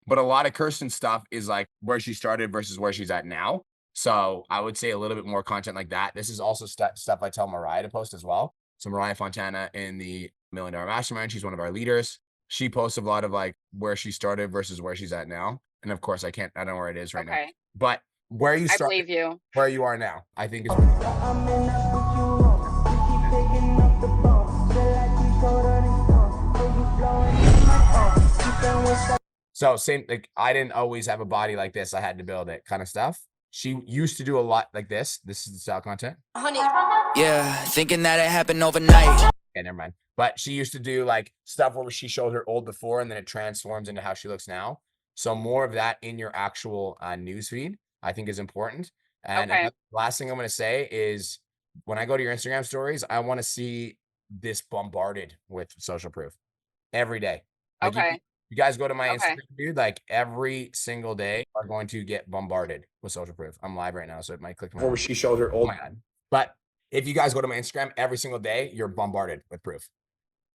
But a lot of Kirsten's stuff is like where she started versus where she's at now. So I would say a little bit more content like that. This is also stuff I tell Mariah to post as well. So Mariah Fontana in the $1 Million Mastermind, she's one of our leaders. She posts a lot of like where she started versus where she's at now. And of course, I don't know where it is right now. But where you started, I believe you. Where you are now, I think is. So same, like I didn't always have a body like this. I had to build it kind of stuff. She used to do a lot like this. This is the style content. Yeah, thinking that it happened overnight. Okay, never mind. But she used to do like stuff where she showed her old before and then it transforms into how she looks now. So more of that in your actual newsfeed, I think is important. And the last thing I'm going to say is when I go to your Instagram stories, I want to see this bombarded with social proof every day. Like you guys go to my Instagram, dude, like every single day are going to get bombarded with social proof. I'm live right now, so it might click. Where she showed her old. But if you guys go to my Instagram every single day, you're bombarded with proof.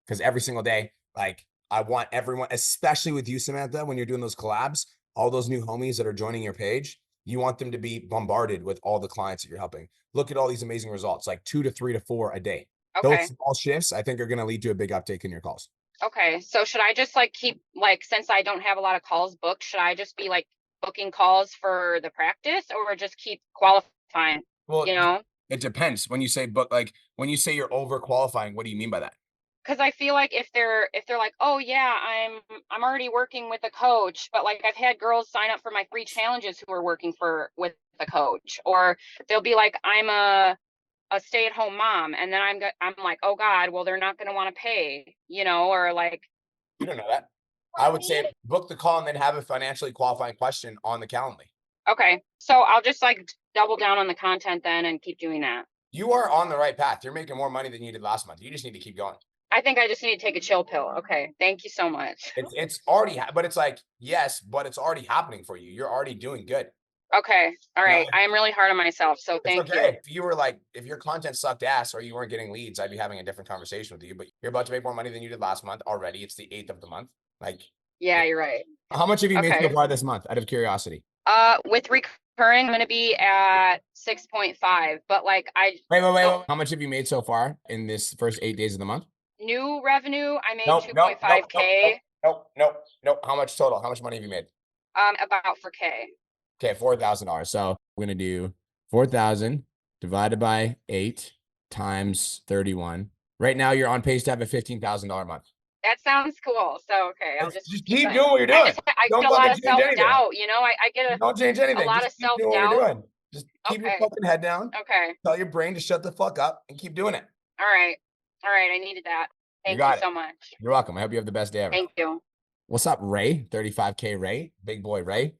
Because every single day, like I want everyone, especially with you, Samantha, when you're doing those collabs, all those new homies that are joining your page, you want them to be bombarded with all the clients that you're helping. Look at all these amazing results, like 2 to 3 to 4 a day. Those small shifts, I think, are going to lead to a big uptake in your calls. Okay. So should I just like keep like, since I don't have a lot of calls booked, should I just be like booking calls for the practice or just keep qualifying? Well, it depends. When you say book, like when you say you're over qualifying, what do you mean by that? because I feel like if they're like, oh yeah, I'm already working with a coach, but like I've had girls sign up for my free challenges who are working with a coach, or they'll be like, I'm a stay-at-home mom, and then I'm like, oh God, well they're not going to want to pay, or like. You don't know that. I would say book the call and then have a financially qualifying question on the Calendly. Okay, so I'll just like double down on the content then and keep doing that. You are on the right path. You're making more money than you did last month. You just need to keep going. I think I just need to take a chill pill. Okay, thank you so much. It's already, but it's like, yes, but it's already happening for you. You're already doing good. Okay, all right. No, I am really hard on myself, so thank you. If you were like, if your content sucked ass or you weren't getting leads, I'd be having a different conversation with you. But you're about to make more money than you did last month already. It's the 8th of the month. Like, yeah, you're right. How much have you made so far this month? Out of curiosity. With recurring, I'm gonna be at 6.5, but like Wait. How much have you made so far in this first 8 days of the month? New revenue, I made 2.5K. Nope. How much total? How much money have you made? About 4K. Okay, $4,000. So we're gonna do 4,000 divided by 8 times 31. Right now, you're on pace to have a $15,000 month. That sounds cool. So okay, I'll just keep doing what you're doing. I get a lot of self-doubt, I get don't change anything. a lot of self-doubt. Just keep your fucking head down. Okay. Tell your brain to shut the fuck up and keep doing it. All right. I needed that. Thank you so much. You're welcome. I hope you have the best day ever. Thank you. What's up, Ray? 35K Ray, big boy Ray.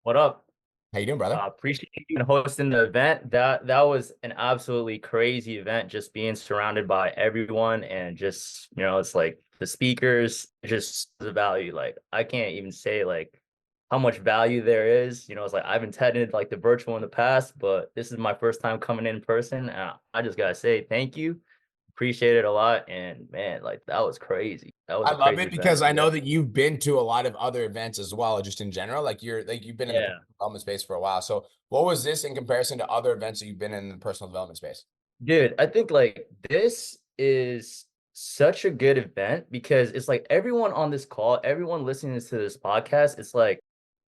What up? How you doing, brother? Appreciate you hosting the event. That was an absolutely crazy event, just being surrounded by everyone and just, it's like the speakers, just the value. Like, I can't even say like how much value there is. It's like I've attended like the virtual in the past, but this is my first time coming in person. And I just gotta say thank you. Appreciate it a lot. And man, like that was crazy. I love it because I know that you've been to a lot of other events as well, just in general. Like you've been in the development space for a while. So what was this in comparison to other events that you've been in the personal development space? Dude, I think like this is such a good event because it's like everyone on this call, everyone listening to this podcast, it's like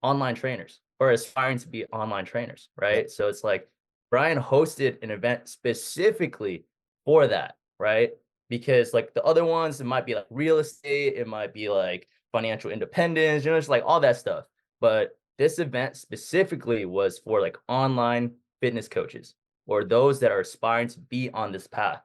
online trainers or aspiring to be online trainers, right? Yeah. So it's like Brian hosted an event specifically for that, right? Because like the other ones, it might be like real estate, it might be like financial independence, it's like all that stuff. But this event specifically was for like online fitness coaches or those that are aspiring to be on this path.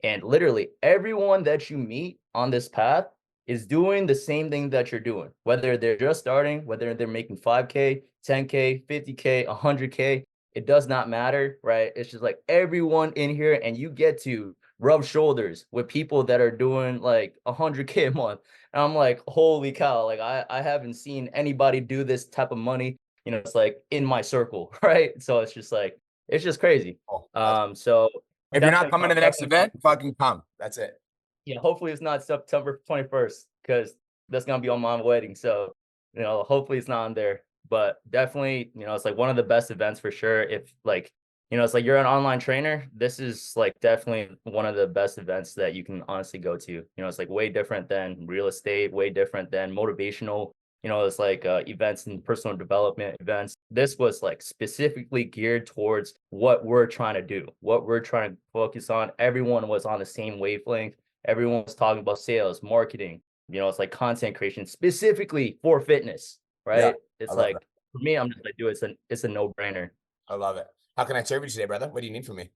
And literally everyone that you meet on this path is doing the same thing that you're doing, whether they're just starting, whether they're making 5K, 10K, 50K, 100K, it does not matter, right? It's just like everyone in here, and you get to rub shoulders with people that are doing like 100K a month. And I'm like, holy cow, like I haven't seen anybody do this type of money, it's like in my circle, right? So it's just like, it's just crazy. So if you're not coming to the next event, fucking come. That's it. Yeah, hopefully it's not September 21st because that's gonna be on my wedding. So, hopefully it's not on there. But definitely, it's like one of the best events for sure. If like, it's like you're an online trainer, this is like definitely one of the best events that you can honestly go to. It's like way different than real estate, way different than motivational. It's like events and personal development events. This was like specifically geared towards what we're trying to do, what we're trying to focus on. Everyone was on the same wavelength. Everyone was talking about sales, marketing. It's like content creation specifically for fitness, right? Yeah, it's like for me, I'm just like, dude, it's a no-brainer. I love it. How can I serve you today, brother? What do you need from me?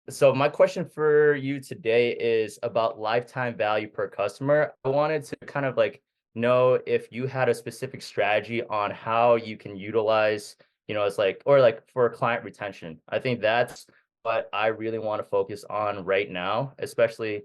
So my question for you today is about lifetime value per customer. I wanted to kind of like know if you had a specific strategy on how you can utilize, it's like, or like for client retention. I think that's what I really want to focus on right now, especially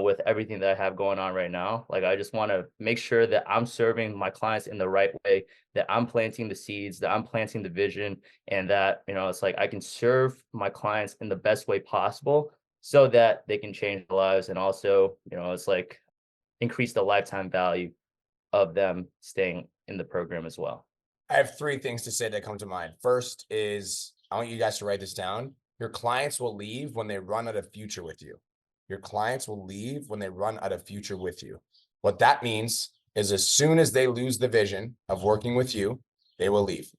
with everything that I have going on right now. Like, I just want to make sure that I'm serving my clients in the right way, that I'm planting the seeds, that I'm planting the vision, and that, it's like I can serve my clients in the best way possible so that they can change their lives. And also, it's like increase the lifetime value of them staying in the program as well. I have 3 things to say that come to mind. First is, I want you guys to write this down. Your clients will leave when they run out of future with you. Your clients will leave when they run out of future with you. What that means is as soon as they lose the vision of working with you, they will leave.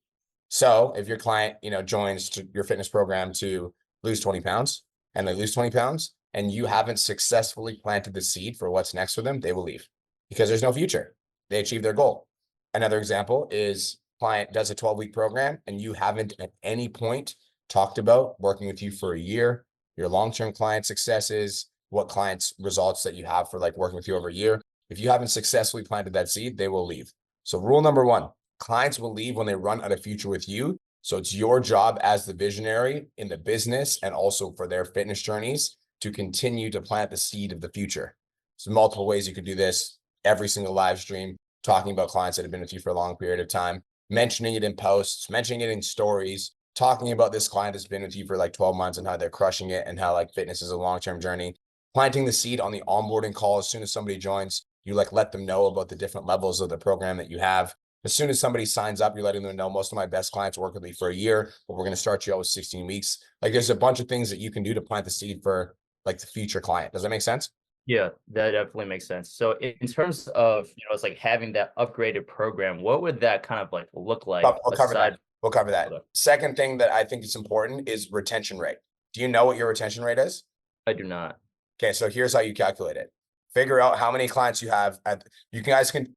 So if your client, joins your fitness program to lose 20 pounds and they lose 20 pounds and you haven't successfully planted the seed for what's next for them, they will leave because there's no future. They achieve their goal. Another example is client does a 12-week program and you haven't at any point talked about working with you for a year, your long-term client successes, what clients results that you have for like working with you over a year. If you haven't successfully planted that seed, they will leave. So rule number one, clients will leave when they run out of future with you. So it's your job as the visionary in the business and also for their fitness journeys to continue to plant the seed of the future. So multiple ways you could do this. Every single live stream, talking about clients that have been with you for a long period of time, mentioning it in posts, mentioning it in stories, talking about this client that's been with you for like 12 months and how they're crushing it and how like fitness is a long-term journey. Planting the seed on the onboarding call as soon as somebody joins, you like let them know about the different levels of the program that you have. As soon as somebody signs up, you're letting them know most of my best clients work with me for a year, but we're going to start you out with 16 weeks. Like there's a bunch of things that you can do to plant the seed for like the future client. Does that make sense? Yeah, that definitely makes sense. So in terms of, it's like having that upgraded program, what would that kind of like look like? We'll cover that. We'll cover that. Okay. Second thing that I think is important is retention rate. Do you know what your retention rate is? I do not. Okay, so here's how you calculate it. Figure out how many clients you have at, you guys can,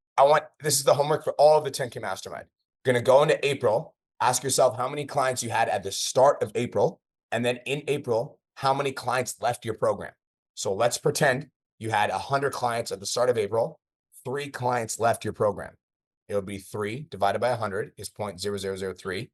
this is the homework for all of the 10K Mastermind. You're going to go into April, ask yourself how many clients you had at the start of April, and then in April, how many clients left your program. So let's pretend you had 100 clients at the start of April, 3 clients left your program. It would be 3 divided by 100 is 0.0003.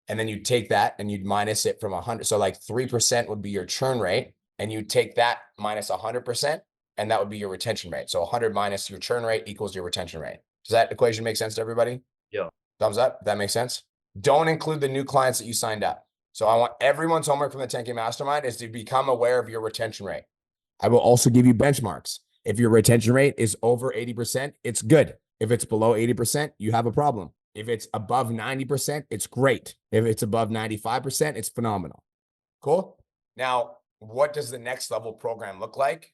And then you take that and you'd minus it from 100. So like 3% would be your churn rate. And you take that minus 100%, and that would be your retention rate. So 100 minus your churn rate equals your retention rate. Does that equation make sense to everybody? Yeah. Thumbs up. That makes sense. Don't include the new clients that you signed up. So I want everyone's homework from the 10K Mastermind is to become aware of your retention rate. I will also give you benchmarks. If your retention rate is over 80%, it's good. If it's below 80%, you have a problem. If it's above 90%, it's great. If it's above 95%, it's phenomenal. Cool. Now, what does the next level program look like?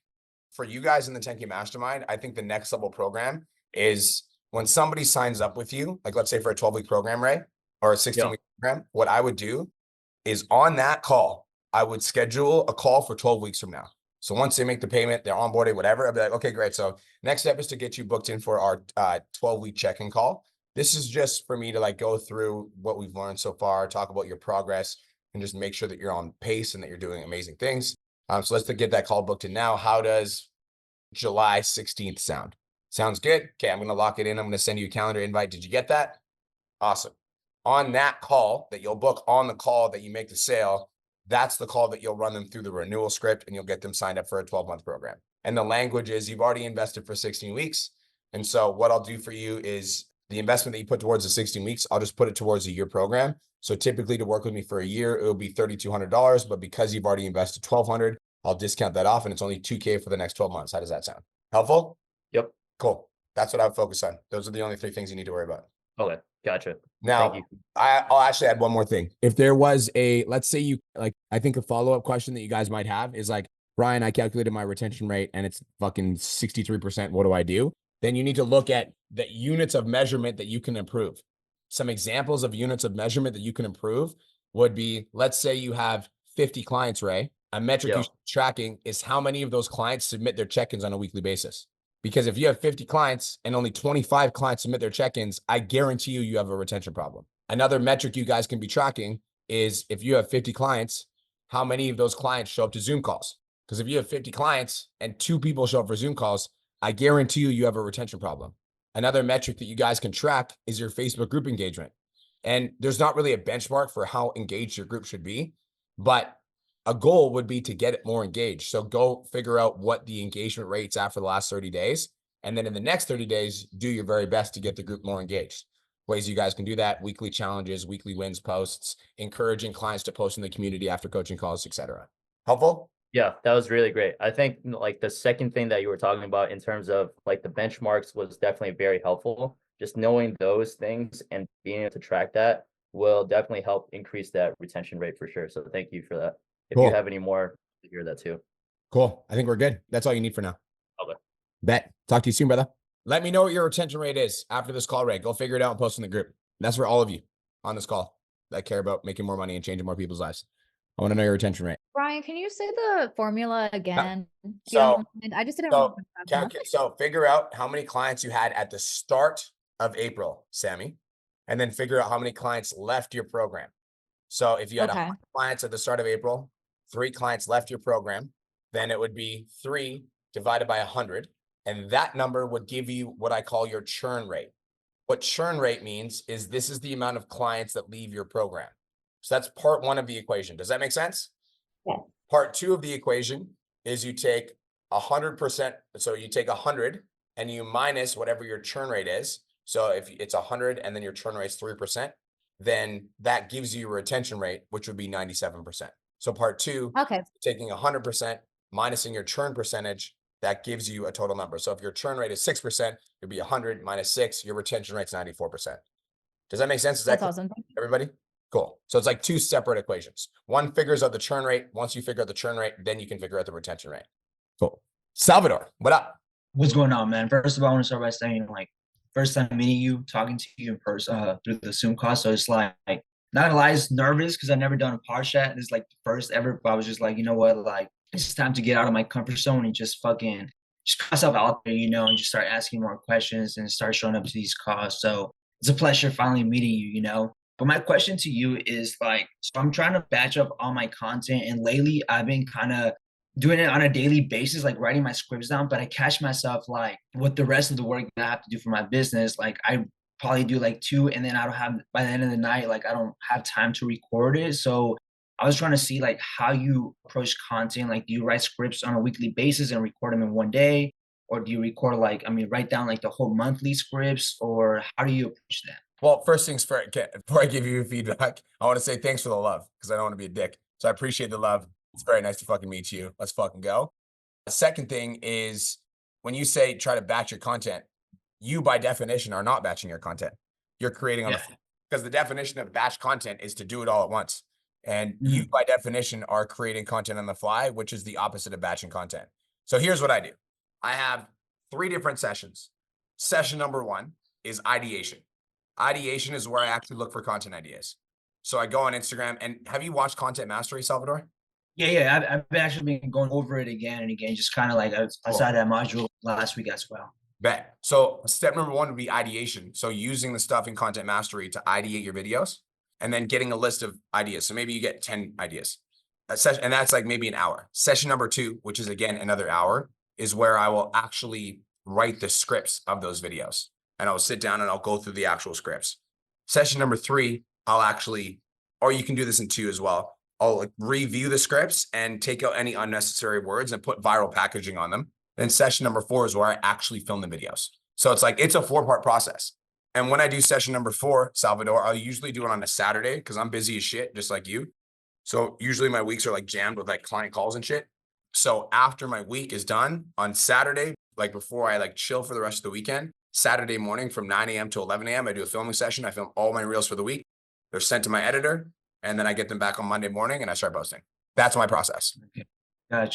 For you guys in the 10K Mastermind, I think the next level program is when somebody signs up with you, like let's say for a 12-week program, right? Or a 16-week program, what I would do is on that call, I would schedule a call for 12 weeks from now. So once they make the payment, they're onboarded, whatever, I'll be like, okay, great. So next step is to get you booked in for our 12-week check-in call. This is just for me to like go through what we've learned so far, talk about your progress, and just make sure that you're on pace and that you're doing amazing things. So let's get that call booked in now. How does July 16th sound? Sounds good. Okay, I'm going to lock it in. I'm going to send you a calendar invite. Did you get that? Awesome. On that call that you'll book on the call that you make the sale, that's the call that you'll run them through the renewal script and you'll get them signed up for a 12-month program. And the language is you've already invested for 16 weeks. And so what I'll do for you is the investment that you put towards the 16 weeks, I'll just put it towards a year program. So typically to work with me for a year, it will be $3,200, but because you've already invested $1,200, I'll discount that off and it's only $2K for the next 12 months. How does that sound? Helpful? Yep. Cool. That's what I would focus on. Those are the only 3 things you need to worry about. Okay. Gotcha. Now, I'll actually add one more thing. If there was let's say you like, I think a follow-up question that you guys might have is like, Brian, I calculated my retention rate and it's fucking 63%. What do I do? Then you need to look at the units of measurement that you can improve. Some examples of units of measurement that you can improve would be, let's say you have 50 clients, Ray. A metric you should be tracking is how many of those clients submit their check-ins on a weekly basis. Because if you have 50 clients and only 25 clients submit their check-ins, I guarantee you have a retention problem. Another metric you guys can be tracking is if you have 50 clients, how many of those clients show up to Zoom calls? Because if you have 50 clients and 2 people show up for Zoom calls, I guarantee you have a retention problem. Another metric that you guys can track is your Facebook group engagement. And there's not really a benchmark for how engaged your group should be, but a goal would be to get it more engaged. So go figure out what the engagement rates after the last 30 days. And then in the next 30 days, do your very best to get the group more engaged. Ways you guys can do that: weekly challenges, weekly wins posts, encouraging clients to post in the community after coaching calls, etc. Helpful? Yeah, that was really great. I think like the second thing that you were talking about in terms of like the benchmarks was definitely very helpful. Just knowing those things and being able to track that will definitely help increase that retention rate for sure. So thank you for that. If you have any more, to hear that too. Cool. I think we're good. That's all you need for now. Okay. Bet. Talk to you soon, brother. Let me know what your retention rate is after this call, Ray. Go figure it out and post in the group. That's for all of you on this call that care about making more money and changing more people's lives. I want to know your retention rate. Brian, can you say the formula again? If you So- don't mind? I just didn't So, want to okay, so figure out how many clients you had at the start of April, Sammy, and then figure out how many clients left your program. So if you had 100 clients at the start of April, 3 clients left your program, then it would be 3 divided by 100. And that number would give you what I call your churn rate. What churn rate means is this is the amount of clients that leave your program. So that's part 1 of the equation. Does that make sense? Yeah. Part 2 of the equation is you take 100%. So you take 100 and you minus whatever your churn rate is. So if it's 100 and then your churn rate is 3%, then that gives you your retention rate, which would be 97%. So part 2, taking 100%, minusing your churn percentage, that gives you a total number. So if your churn rate is 6%, it'd be 100 minus 6, your retention rate's 94%. Does that make sense? Is That's that awesome. everybody? Cool. So it's like 2 separate equations. One figures out the churn rate. Once you figure out the churn rate, then you can figure out the retention rate. Cool. Salvador, what up? What's going on, man? First of all, I want to start by saying, like, first time meeting you, talking to you in person through the Zoom call. So it's like not gonna lie, it's nervous because I've never done a Podchat. It's like the first ever, but I was just like, you know what, like it's time to get out of my comfort zone and just put myself out there, and just start asking more questions and start showing up to these calls. So it's a pleasure finally meeting you. But my question to you is like, so I'm trying to batch up all my content, and lately I've been kind of doing it on a daily basis, like writing my scripts down, but I catch myself like with the rest of the work that I have to do for my business, like I probably do like 2, and then I don't have, by the end of the night, like I don't have time to record it. So I was trying to see like how you approach content. Like, do you write scripts on a weekly basis and record them in one day? Or do you record write down like the whole monthly scripts, or how do you approach that? Well, first things first, before I give you feedback, I want to say thanks for the love because I don't want to be a dick. So I appreciate the love. It's very nice to fucking meet you. Let's fucking go. The second thing is when you say try to batch your content, you by definition are not batching your content. You're creating on the fly, because the definition of batch content is to do it all at once. And you by definition are creating content on the fly, which is the opposite of batching content. So here's what I do. I have 3 different sessions. Session number 1 is ideation. Ideation is where I actually look for content ideas. So I go on Instagram, and have you watched Content Mastery, Salvador? Yeah. I've actually been going over it again and again, just kind of like I saw that module last week as well. Bet. So step number 1 would be ideation. So using the stuff in Content Mastery to ideate your videos and then getting a list of ideas. So maybe you get 10 ideas. And that's like maybe an hour. Session number 2, which is again another hour, is where I will actually write the scripts of those videos. And I'll sit down and I'll go through the actual scripts. Session number 3, I'll actually, or you can do this in 2 as well. I'll like review the scripts and take out any unnecessary words and put viral packaging on them. Then session number 4 is where I actually film the videos. So it's like, it's a 4-part process. And when I do session number 4, Salvador, I'll usually do it on a Saturday because I'm busy as shit, just like you. So usually my weeks are like jammed with like client calls and shit. So after my week is done on Saturday, like before I like chill for the rest of the weekend, Saturday morning from 9 a.m. to 11 a.m., I do a filming session. I film all my reels for the week. They're sent to my editor, and then I get them back on Monday morning and I start posting. That's my process. Okay.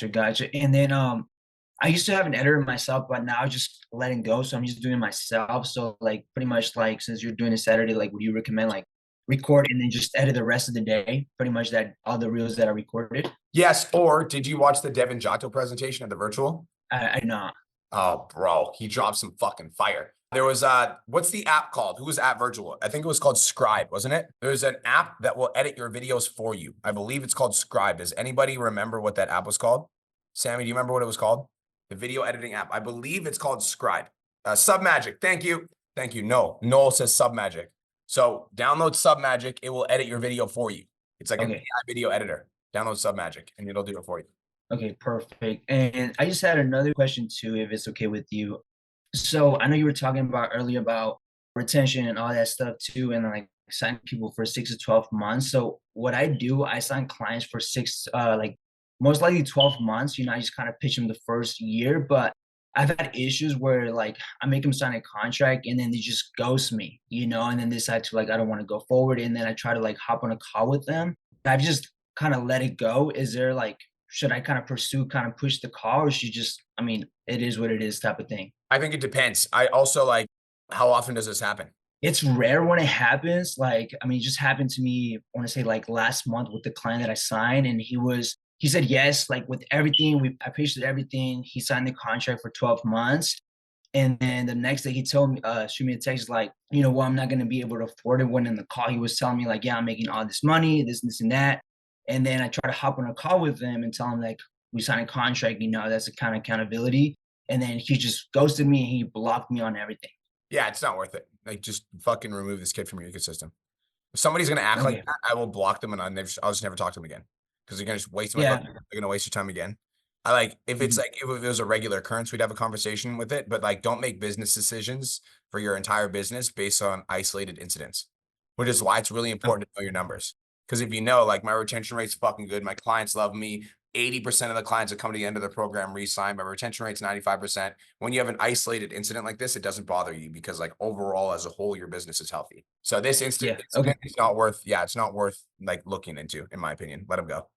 Gotcha. And then I used to have an editor myself, but now just letting go. So I'm just doing it myself. So like pretty much like since you're doing it Saturday, like would you recommend like record and then just edit the rest of the day? Pretty much that all the reels that I recorded. Yes. Or did you watch the Devin Giotto presentation at the virtual? I not. Oh, bro, he dropped some fucking fire. There was what's the app called? Who was at virtual? I think it was called Scribe, wasn't it? There's an app that will edit your videos for you. I believe it's called Scribe. Does anybody remember what that app was called? Sammy, do you remember what it was called? The video editing app. I believe it's called Scribe. Submagic. Thank you. No, Noel says Submagic. So download Submagic. It will edit your video for you. It's like an AI video editor. Download Submagic and it'll do it for you. Okay, perfect. And I just had another question too, if it's okay with you. So I know you were talking about earlier about retention and all that stuff too, and like signing people for 6 to 12 months. So what I do, I sign clients for most likely 12 months. I just kind of pitch them the first year, but I've had issues where like I make them sign a contract and then they just ghost me, and then decide to like, I don't want to go forward. And then I try to like hop on a call with them. I've just kind of let it go. Is there like, should I kind of push the call, or should just, it is what it is type of thing? I think it depends. I also like, how often does this happen? it's rare when it happens. Like, I mean, it just happened to me, I want to say like last month with the client that I signed, and he said yes, like with everything. I appreciated everything. He signed the contract for 12 months. And then the next day he told me, shoot me a text like, you know, well, I'm not gonna be able to afford it. When in the call, he was telling me like, yeah, I'm making all this money, this and that. And then I try to hop on a call with him and tell him like, we signed a contract, you know, that's the kind of accountability. And then he just ghosted me and he blocked me on everything. Yeah, it's not worth it. Like, just fucking remove this kid from your ecosystem. If somebody's gonna act like that, I will block them and I'll just never talk to them again. Because they're gonna just waste my Yeah. they're gonna waste your time again. I like if it's like if it was a regular occurrence, we'd have a conversation with it, but like don't make business decisions for your entire business based on isolated incidents, which is why it's really important to know your numbers. Because if you know, like my retention rate's fucking good, my clients love me. 80% of the clients that come to the end of the program re-sign. My retention rate's 95%. When you have an isolated incident like this, it doesn't bother you because like overall as a whole, your business is healthy. So this incident it's not worth, it's not worth like looking into, in my opinion. Let them go.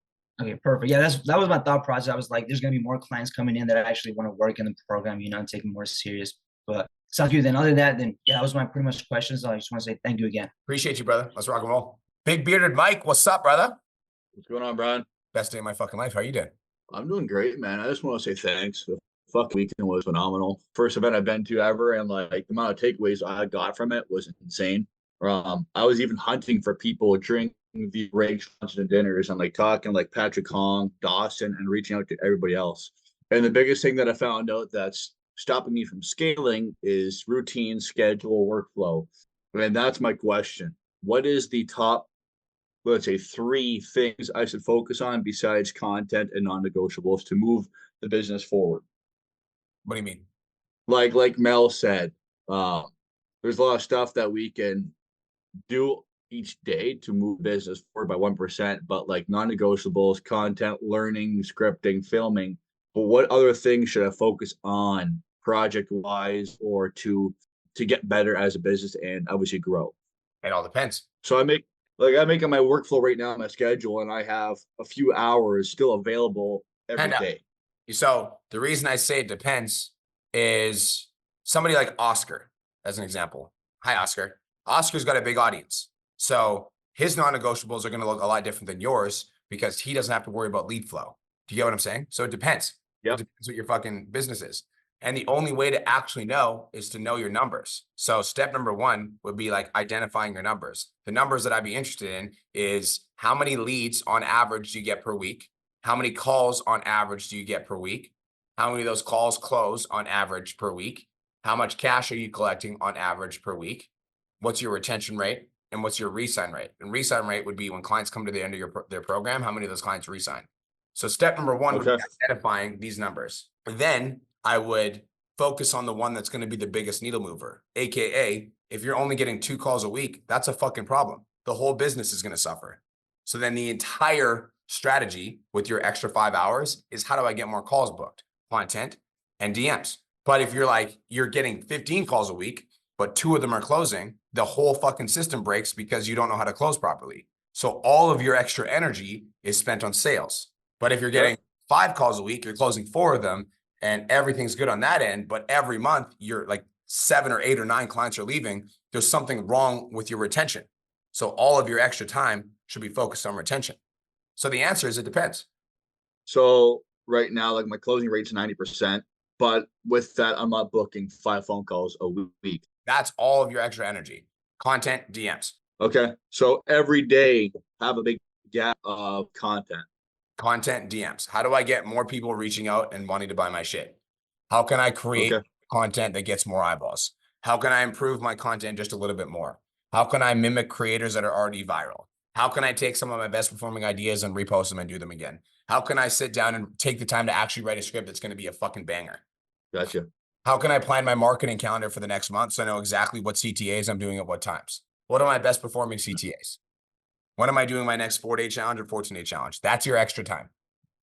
Okay, perfect. Yeah, that was my thought process. I was like, there's gonna be more clients coming in that actually want to work in the program, you know, and take it more serious. But sounds good. Then other than that, then yeah, that was my pretty much questions. I just want to say thank you again. Appreciate you, brother. Let's rock and roll. Big bearded Mike, what's up, brother? What's going on, Brian? Best day of my fucking life. How you doing? I'm doing great, man. I just want to say thanks. The fuck weekend was phenomenal. First event I've been to ever, and like the amount of takeaways I got from it was insane. I was even hunting for people during the breaks, lunches, and dinners, and like talking like Patrick Hong, Dawson, and reaching out to everybody else. And the biggest thing that I found out that's stopping me from scaling is routine, schedule, workflow. And that's my question. What is the top, let's say, 3 things I should focus on besides content and non-negotiables to move the business forward? What do you mean? Like Mel said, there's a lot of stuff that we can do each day to move business forward by 1%, but like non-negotiables, content, learning, scripting, filming. But what other things should I focus on project-wise or to get better as a business and obviously grow? It all depends. So I'm making my workflow right now, my schedule, and I have a few hours still available every day. So the reason I say it depends is somebody like Oscar, as an example. Hi, Oscar. Oscar's got a big audience. So his non-negotiables are going to look a lot different than yours because he doesn't have to worry about lead flow. Do you get what I'm saying? So it depends. Yep. It depends what your fucking business is. And the only way to actually know is to know your numbers. So step number 1 would be like identifying your numbers. The numbers that I'd be interested in is how many leads on average do you get per week? How many calls on average do you get per week? How many of those calls close on average per week? How much cash are you collecting on average per week? What's your retention rate? And what's your re-sign rate? And re-sign rate would be when clients come to the end of their program, how many of those clients re-sign? So step number 1 would be identifying these numbers. Then I would focus on the one that's going to be the biggest needle mover, AKA if you're only getting 2 calls a week, that's a fucking problem. The whole business is going to suffer. So then the entire strategy with your extra 5 hours is how do I get more calls booked, content, and DMs. But if you're getting 15 calls a week, but 2 of them are closing, the whole fucking system breaks because you don't know how to close properly. So all of your extra energy is spent on sales. But if you're getting 5 calls a week, you're closing 4 of them and everything's good on that end. But every month you're like 7 or 8 or 9 clients are leaving. There's something wrong with your retention. So all of your extra time should be focused on retention. So the answer is it depends. So right now, like my closing rate's 90%, but with that, I'm not booking 5 phone calls a week. That's all of your extra energy, content, DMs. Okay. So every day have a big gap of content. Content, DMs. How do I get more people reaching out and wanting to buy my shit? How can I create content that gets more eyeballs? How can I improve my content just a little bit more? How can I mimic creators that are already viral? How can I take some of my best performing ideas and repost them and do them again? How can I sit down and take the time to actually write a script that's going to be a fucking banger? Gotcha. How can I plan my marketing calendar for the next month so I know exactly what CTAs I'm doing at what times? What are my best performing CTAs? When am I doing my next 4-day challenge or 14-day challenge? That's your extra time.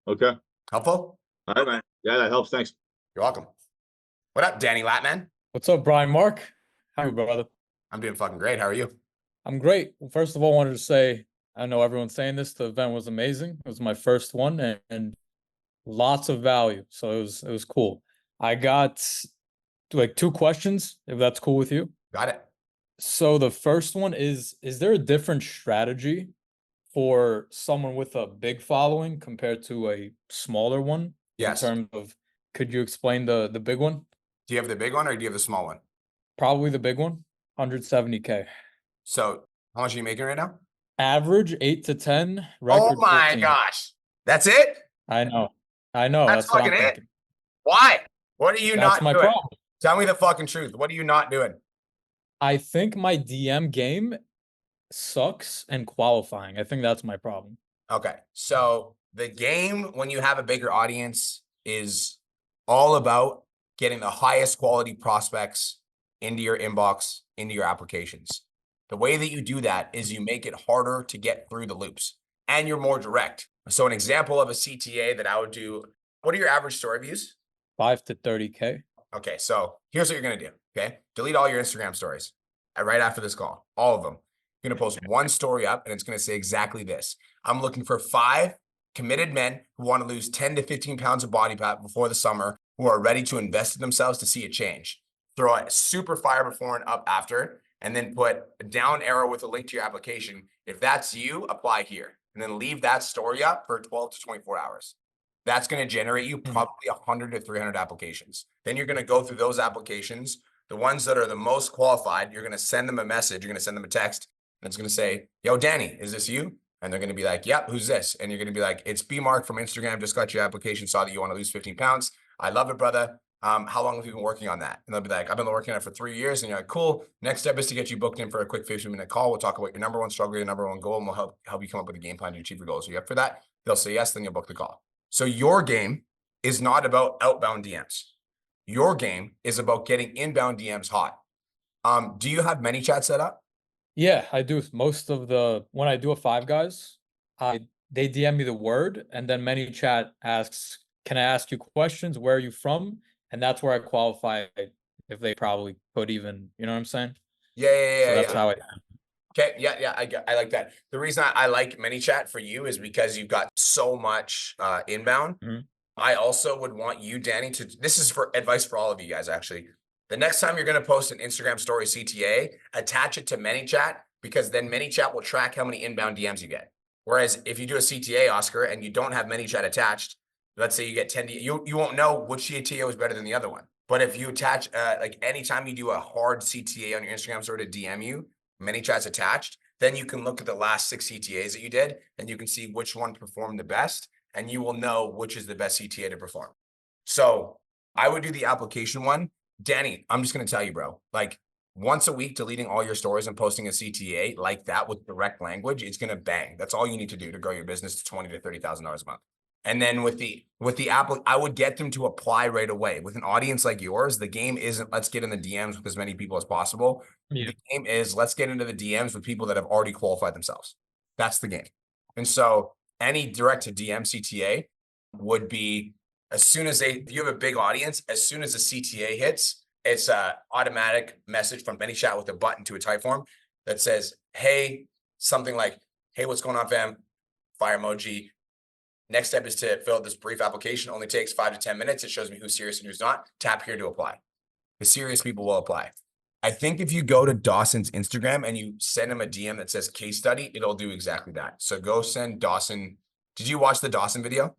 Okay. Helpful? All right, man. Yeah, that helps. Thanks. You're welcome. What up, Danny Latman? What's up, Brian Mark? How are you, brother? I'm doing fucking great. How are you? I'm great. Well, first of all, I wanted to say, I know everyone's saying this, the event was amazing. It was my first one and lots of value. So it was cool. I got like 2 questions, if that's cool with you. Got it. So the first one is there a different strategy for someone with a big following compared to a smaller one? Yes. In terms of, could you explain the big one? Do you have the big one or do you have the small one? Probably the big one, 170K. So how much are you making right now? Average 8 to 10, Oh record my 14. gosh. That's it? I know. That's what I'm fucking it? thinking. Why? What are you That's not my doing? problem. Tell me the fucking truth. What are you not doing? I think my DM game sucks and qualifying. I think that's my problem. Okay. So the game, when you have a bigger audience, is all about getting the highest quality prospects into your inbox, into your applications. The way that you do that is you make it harder to get through the loops and you're more direct. So an example of a CTA that I would do, what are your average story views? 5 to 30K. Okay, so here's what you're going to do, okay? Delete all your Instagram stories right after this call, all of them. You're going to post one story up and it's going to say exactly this. I'm looking for 5 committed men who want to lose 10 to 15 pounds of body fat before the summer, who are ready to invest in themselves to see a change. Throw a super fire before and up after, and then put a down arrow with a link to your application. If that's you, apply here. And then leave that story up for 12 to 24 hours. That's going to generate you probably 100 to 300 applications. Then you're going to go through those applications. The ones that are the most qualified, you're going to send them a message. You're going to send them a text. And it's going to say, yo, Danny, is this you? And they're going to be like, yep, who's this? And you're going to be like, it's B Mark from Instagram. Just got your application. Saw that you want to lose 15 pounds. I love it, brother. How long have you been working on that? And they'll be like, I've been working on it for 3 years. And you're like, cool. Next step is to get you booked in for a quick 15-minute call. We'll talk about your number one struggle, your number one goal, and we'll help you come up with a game plan to achieve your goals. Are you up for that? They'll say yes, then you'll book the call. So your game is not about outbound DMs. Your game is about getting inbound DMs hot. Do you have ManyChat set up? Yeah, I do. Most of when I do a Five Guys, they DM me the word, and then ManyChat asks, can I ask you questions? Where are you from? And that's where I qualify if they probably could even, you know what I'm saying? Yeah. So that's how I. Okay, yeah, I like that. The reason I like ManyChat for you is because you've got so much inbound. I also would want you, Danny, this is for advice for all of you guys, actually. The next time you're going to post an Instagram story CTA, attach it to ManyChat, because then ManyChat will track how many inbound DMs you get. Whereas if you do a CTA, Oscar, and you don't have ManyChat attached, let's say you get 10, you won't know which CTA was better than the other one. But if you attach, like anytime you do a hard CTA on your Instagram story to DM you, ManyChat's attached, then you can look at the last 6 CTAs that you did, and you can see which one performed the best, and you will know which is the best CTA to perform. So I would do the application one. Danny, I'm just going to tell you, bro, like once a week, deleting all your stories and posting a CTA like that with direct language, it's going to bang. That's all you need to do to grow your business to $20,000 to $30,000 a month. And then with the app, I would get them to apply right away. With an audience like yours, the game isn't let's get in the DMs with as many people as possible. Yeah. The game is let's get into the DMs with people that have already qualified themselves. That's the game. And so any direct to DM CTA would be as soon as if you have a big audience, as soon as the CTA hits, it's a automatic message from ManyChat with a button to a type form that says, hey, something like, hey, what's going on, fam? Fire emoji. Next step is to fill out this brief application. Only takes 5 to 10 minutes. It shows me who's serious and who's not. Tap here to apply. The serious people will apply. I think if you go to Dawson's Instagram and you send him a DM that says case study, it'll do exactly that. So go send Dawson. Did you watch the Dawson video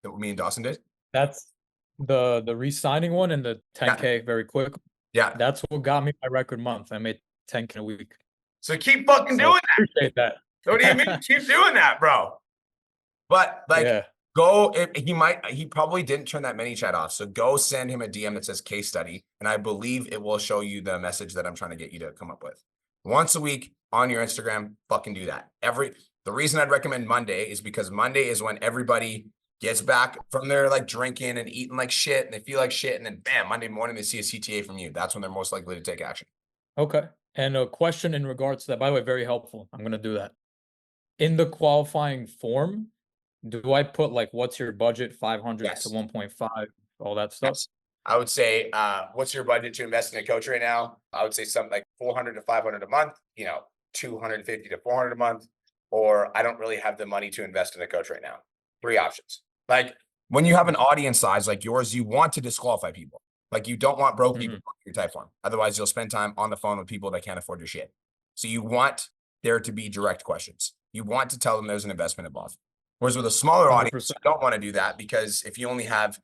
that me and Dawson did? That's the re-signing one and the 10K very quick. Yeah. That's what got me my record month. I made 10K a week. So keep fucking doing that. Appreciate that. What do you mean? Keep doing that, bro. But like, he probably didn't turn that ManyChat off. So go send him a DM that says case study. And I believe it will show you the message that I'm trying to get you to come up with. Once a week on your Instagram, fucking do that. The reason I'd recommend Monday is because Monday is when everybody gets back from their like drinking and eating like shit and they feel like shit. And then bam, Monday morning, they see a CTA from you. That's when they're most likely to take action. Okay. And a question in regards to that, by the way, very helpful. I'm going to do that. In the qualifying form, do I put like, what's your budget? 500 to 1.5, all that stuff? Yes. I would say, what's your budget to invest in a coach right now? I would say something like 400 to 500 a month, 250 to 400 a month, or I don't really have the money to invest in a coach right now. 3 options. Like when you have an audience size like yours, you want to disqualify people. Like you don't want broke people on your type form. Otherwise, you'll spend time on the phone with people that can't afford your shit. So you want there to be direct questions. You want to tell them there's an investment involved. Whereas with a smaller audience, 100%. you don't want to do that because if you only have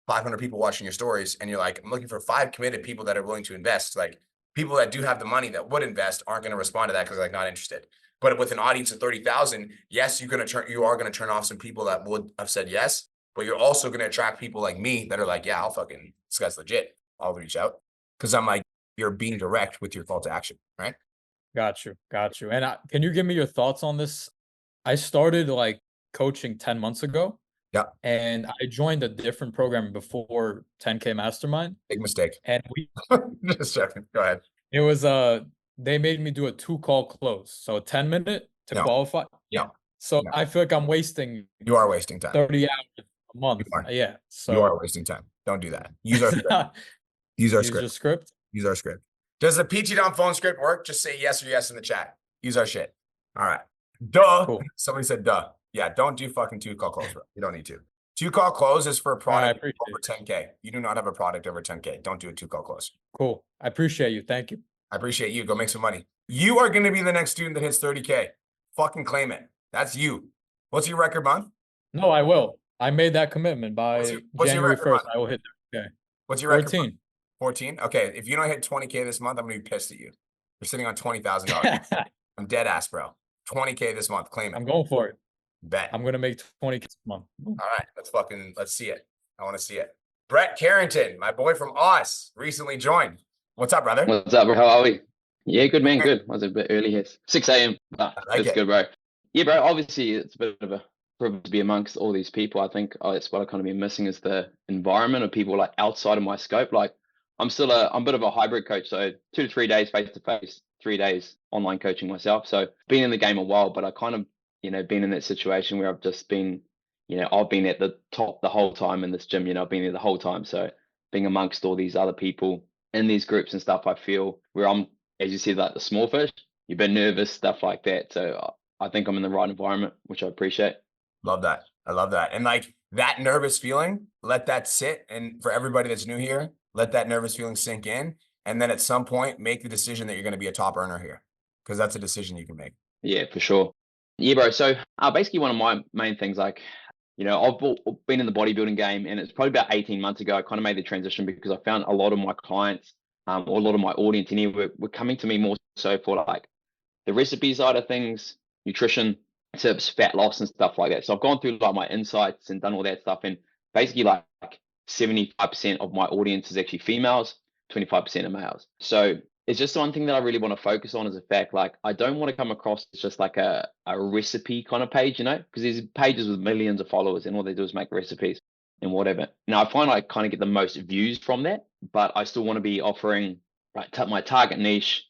500 people watching your stories and you're like, I'm looking for 5 committed people that are willing to invest, like people that do have the money that would invest aren't going to respond to that because they're like not interested. But with an audience of 30,000, yes, you are going to turn off some people that would have said yes, but you're also going to attract people like me that are like, yeah, this guy's legit. I'll reach out because I'm like, you're being direct with your call to action, right? Got you. And can you give me your thoughts on this? I started like coaching 10 months ago. Yeah. And I joined a different program before 10K Mastermind. Big mistake. And just checking. Go ahead. It was they made me do a 2-call close. So a 10-minute to qualify. Yeah. So I feel like I'm wasting You are wasting time. 30 hours a month. Yeah. So you are wasting time. Don't do that. Use our script. Use our script. Use our script. Does the PT Down phone script work? Just say yes or yes in the chat. Use our shit. All right. Duh. Cool. Somebody said duh. Yeah, don't do fucking 2-call close, bro. You don't need to. 2-call close is for a product over 10K. You do not have a product over 10K. Don't do a 2-call close. Cool. I appreciate you. Thank you. I appreciate you. Go make some money. You are going to be the next student that hits 30K. Fucking claim it. That's you. What's your record month? No, I will. I made that commitment by January 1st. I will hit 30K. What's your record 14. month? 14? Okay. If you don't hit 20K this month, I'm going to be pissed at you. You're sitting on $20,000. I'm dead ass, bro. 20K this month. Claim it. I'm going for it. Bet. I'm going to make 20K this month. All right. Let's see it. I want to see it. Brett Carrington, my boy from Oz, recently joined. What's up, brother? What's up, bro? How are we? Yeah, good, man. Good. I was a bit early here. 6 a.m. But it's good, bro. Yeah, bro. Obviously, it's a bit of a privilege to be amongst all these people. I think it's what I kind of been missing is the environment of people like outside of my scope. Like I'm a bit of a hybrid coach. So 2 to 3 days face to face, 3 days online coaching myself. So been in the game a while, but I kind of, been in that situation where I've just been, I've been at the top the whole time in this gym, I've been there the whole time. So being amongst all these other people in these groups and stuff, I feel where I'm, as you said, like the small fish, you've been nervous, stuff like that. So I think I'm in the right environment, which I appreciate. Love that. I love that. And like that nervous feeling, let that sit. And for everybody that's new here, let that nervous feeling sink in. And then at some point, make the decision that you're going to be a top earner here, because that's a decision you can make. Yeah, for sure. Yeah, bro. So basically one of my main things, like, I've been in the bodybuilding game, and it's probably about 18 months ago, I kind of made the transition because I found a lot of my clients or a lot of my audience in here were coming to me more so for like the recipe side of things, nutrition tips, fat loss and stuff like that. So I've gone through like my insights and done all that stuff. And basically like 75% of my audience is actually females, 25% are males. So it's just one thing that I really want to focus on is the fact, like, I don't want to come across as just like a recipe kind of page, because there's pages with millions of followers and all they do is make recipes and whatever. Now I find I kind of get the most views from that, but I still want to be offering my target niche,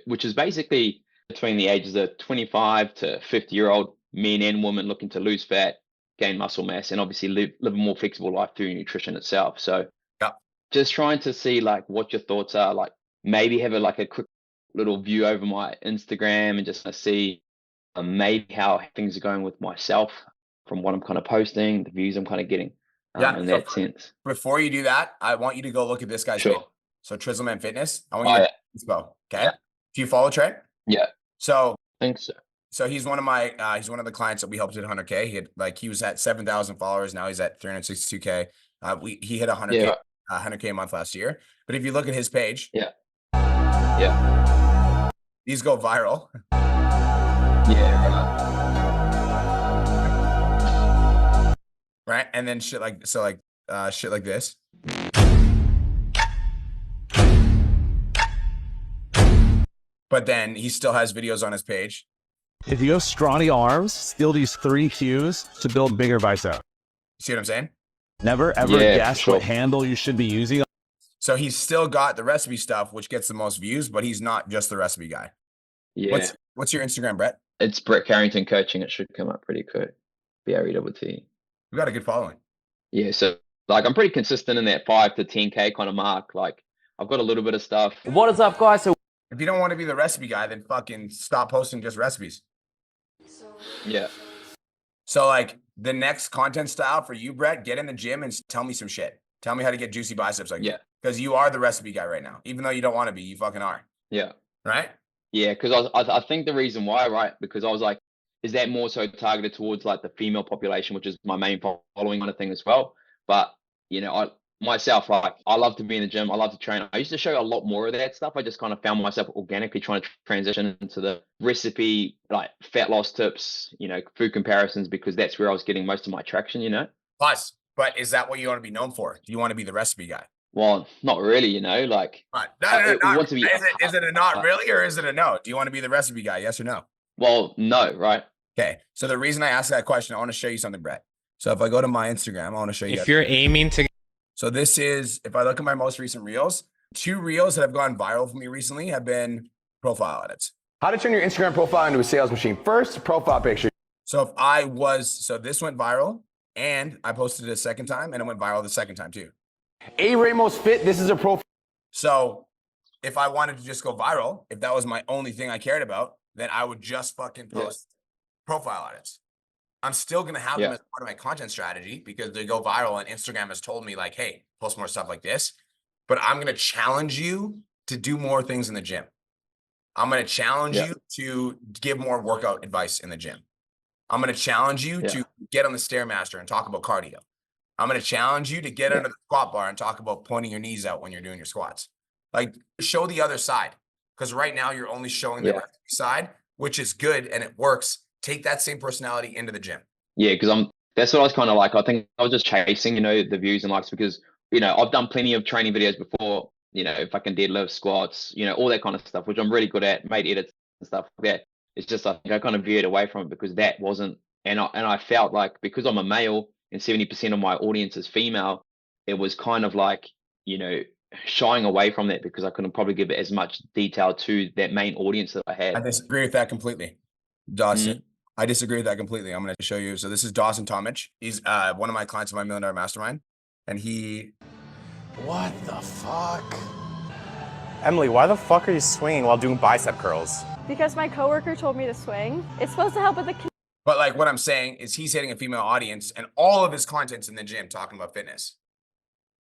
which is basically between the ages of 25 to 50-year-old men and women looking to lose fat, gain muscle mass, and obviously live a more flexible life through nutrition itself. So just trying to see like what your thoughts are, like maybe have a quick little view over my Instagram and just see maybe how things are going with myself from what I'm kind of posting, the views I'm kind of getting in that sense. Before you do that, I want you to go look at this guy's page. So Trizzleman Fitness. I want you to inspo. Okay. Yeah. Do you follow Trey? Yeah. So I think so. So he's one of the clients that we helped hit 100K. He was at 7,000 followers. Now he's at 362K. He hit 100K, 100K a month last year. But if you look at his page, these go viral. Right. And then shit like this. But then he still has videos on his page. If you have scrawny arms, still these 3 cues to build bigger bicep. See what I'm saying? Never ever guess what handle you should be using. So he's still got the recipe stuff, which gets the most views, but he's not just the recipe guy. Yeah. What's your Instagram, Brett? It's Brett Carrington Coaching. It should come up pretty quick. BRETT. We got a good following. Yeah. So like I'm pretty consistent in that 5 to 10K kind of mark. Like I've got a little bit of stuff. What is up, guys? So if you don't want to be the recipe guy, then fucking stop posting just recipes. Yeah. So like the next content style for you, Brett, get in the gym and tell me some shit. Tell me how to get juicy biceps like you. Because you are the recipe guy right now. Even though you don't want to be, you fucking are. Yeah. Right? Yeah, because I think the reason why, right? Because I was like, is that more so targeted towards like the female population, which is my main following kind of thing as well. But I myself, like, I love to be in the gym. I love to train. I used to show a lot more of that stuff. I just kind of found myself organically trying to transition into the recipe, like fat loss tips, food comparisons, because that's where I was getting most of my traction. Plus, but is that what you want to be known for? Do you want to be the recipe guy? Well, not really, like want to be. Is it a not really, or is it a no? Do you want to be the recipe guy? Yes or no? Well, no, right? Okay. So the reason I asked that question, I want to show you something, Brett. So if I go to my Instagram, I want to show you. If you're aiming to. So this is, if I look at my most recent reels, 2 reels that have gone viral for me recently have been profile edits. How to turn your Instagram profile into a sales machine. First, profile picture. So this went viral, and I posted it a second time, and it went viral the second time too. A Ramos Fit. This is a profile. So if I wanted to just go viral, if that was my only thing I cared about, then I would just fucking post profile edits. I'm still going to have them as part of my content strategy because they go viral, and Instagram has told me like, hey, post more stuff like this. But I'm going to challenge you to do more things in the gym. I'm going to challenge you to give more workout advice in the gym. I'm going to challenge you to get on the Stairmaster and talk about cardio. I'm going to challenge you to get under the squat bar and talk about pointing your knees out when you're doing your squats. Like, show the other side. Because right now you're only showing the recipe side, which is good and it works. Take that same personality into the gym. Yeah, because that's what I was kind of like. I think I was just chasing, the views and likes because, I've done plenty of training videos before, if I can deadlift, squats, all that kind of stuff, which I'm really good at, made edits and stuff like that. It's just, I think I kind of veered away from it because that wasn't, and I felt like because I'm a male and 70% of my audience is female, it was kind of like, shying away from that because I couldn't probably give it as much detail to that main audience that I had. I disagree with that completely, Dawson. I disagree with that completely. I'm going to show you. So this is Dawson Tomich. He's one of my clients in my $1 Million Mastermind. And he... What the fuck? Emily, why the fuck are you swinging while doing bicep curls? Because my coworker told me to swing. It's supposed to help with the... But like what I'm saying is he's hitting a female audience and all of his content's in the gym talking about fitness.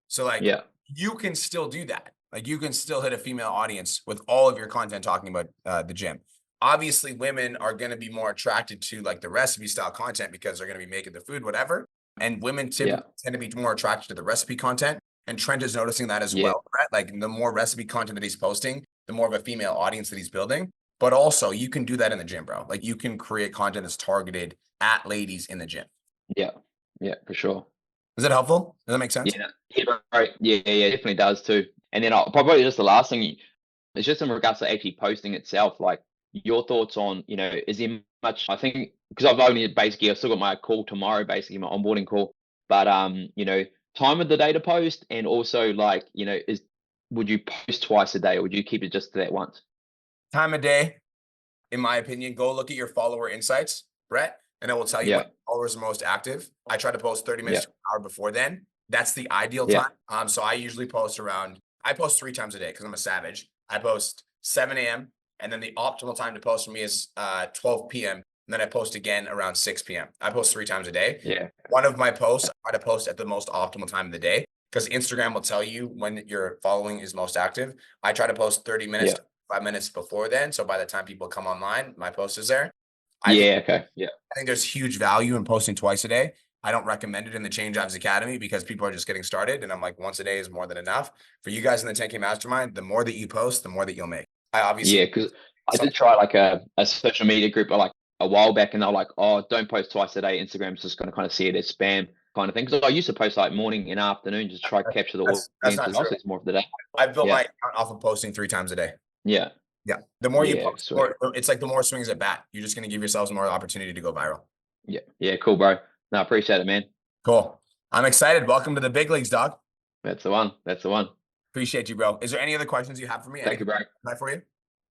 So like you can still do that. Like you can still hit a female audience with all of your content talking about the gym. Obviously, women are going to be more attracted to like the recipe style content because they're going to be making the food, whatever. And women typically tend to be more attracted to the recipe content. And Trent is noticing that as well, right? Like the more recipe content that he's posting, the more of a female audience that he's building. But also you can do that in the gym, bro. Like you can create content that's targeted at ladies in the gym. Yeah, for sure. Is that helpful? Does that make sense? Yeah, right. Yeah, definitely does too. And then probably just the last thing, it's just in regards to actually posting itself, like your thoughts on, is there much, I think, because I've still got my call tomorrow, basically my onboarding call, but, time of the day to post and also like, would you post twice a day or would you keep it just to that once? Time of day, in my opinion, go look at your follower insights, Brett, and it will tell you what followers are most active. I try to post 30 minutes to an hour before then. That's the ideal time. So I usually post 3 times a day because I'm a savage. I post 7 a.m. and then the optimal time to post for me is 12 p.m. And then I post again around 6 p.m. I post 3 times a day. Yeah. One of my posts, I try to post at the most optimal time of the day because Instagram will tell you when your following is most active. I try to post 30 minutes to 5 minutes before then. So by the time people come online, my post is there. I think there's huge value in posting twice a day. I don't recommend it in the Change Lives Academy because people are just getting started. And I'm like, once a day is more than enough. For you guys in the 10K Mastermind, the more that you post, the more that you'll make. Because I did try like a social media group like a while back and they're like, oh, don't post twice a day. Instagram's just going to kind of see it as spam kind of thing. Because I used to post like morning and afternoon, just try to capture the audience. It's more of the day. I've built my account off of posting 3 times a day. Yeah. The more you post, it's like the more swings at bat. You're just going to give yourselves more opportunity to go viral. Yeah. Cool, bro. No, I appreciate it, man. Cool. I'm excited. Welcome to the big leagues, dog. That's the one. Appreciate you, bro. Is there any other questions you have for me? Thank you, bro. For you?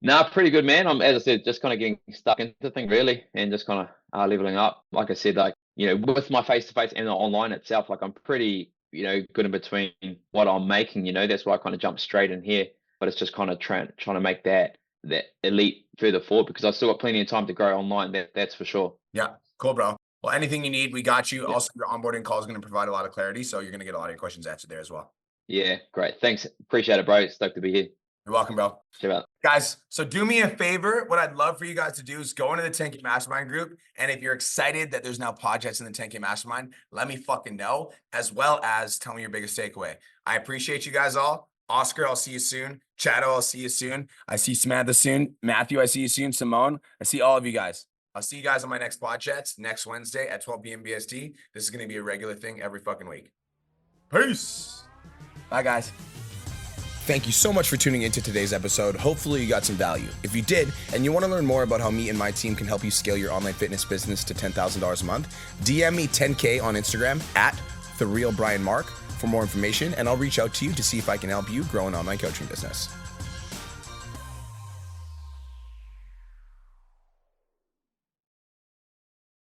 No, pretty good, man. I'm, as I said, just kind of getting stuck into the thing really and just kind of leveling up. Like I said, like, with my face-to-face and the online itself, like I'm pretty, good in between what I'm making, that's why I kind of jumped straight in here, but it's just kind of trying to make that elite further forward because I've still got plenty of time to grow online. That's for sure. Yeah. Cool, bro. Well, anything you need, we got you. Also, your onboarding call is going to provide a lot of clarity. So you're going to get a lot of your questions answered there as well. Yeah, great. Thanks. Appreciate it, bro. Stoked to be here. You're welcome, bro. Check out. Guys, so do me a favor. What I'd love for you guys to do is go into the 10K Mastermind group. And if you're excited that there's now Podchats in the 10K Mastermind, let me fucking know, as well as tell me your biggest takeaway. I appreciate you guys all. Oscar, I'll see you soon. Chado, I'll see you soon. I see Samantha soon. Matthew, I see you soon. Simone, I see all of you guys. I'll see you guys on my next Podchats next Wednesday at 12 p.m. BST. This is going to be a regular thing every fucking week. Peace. Bye, guys. Thank you so much for tuning into today's episode. Hopefully you got some value. If you did, and you want to learn more about how me and my team can help you scale your online fitness business to $10,000 a month, DM me 10K on Instagram at TheRealBrianMark for more information, and I'll reach out to you to see if I can help you grow an online coaching business.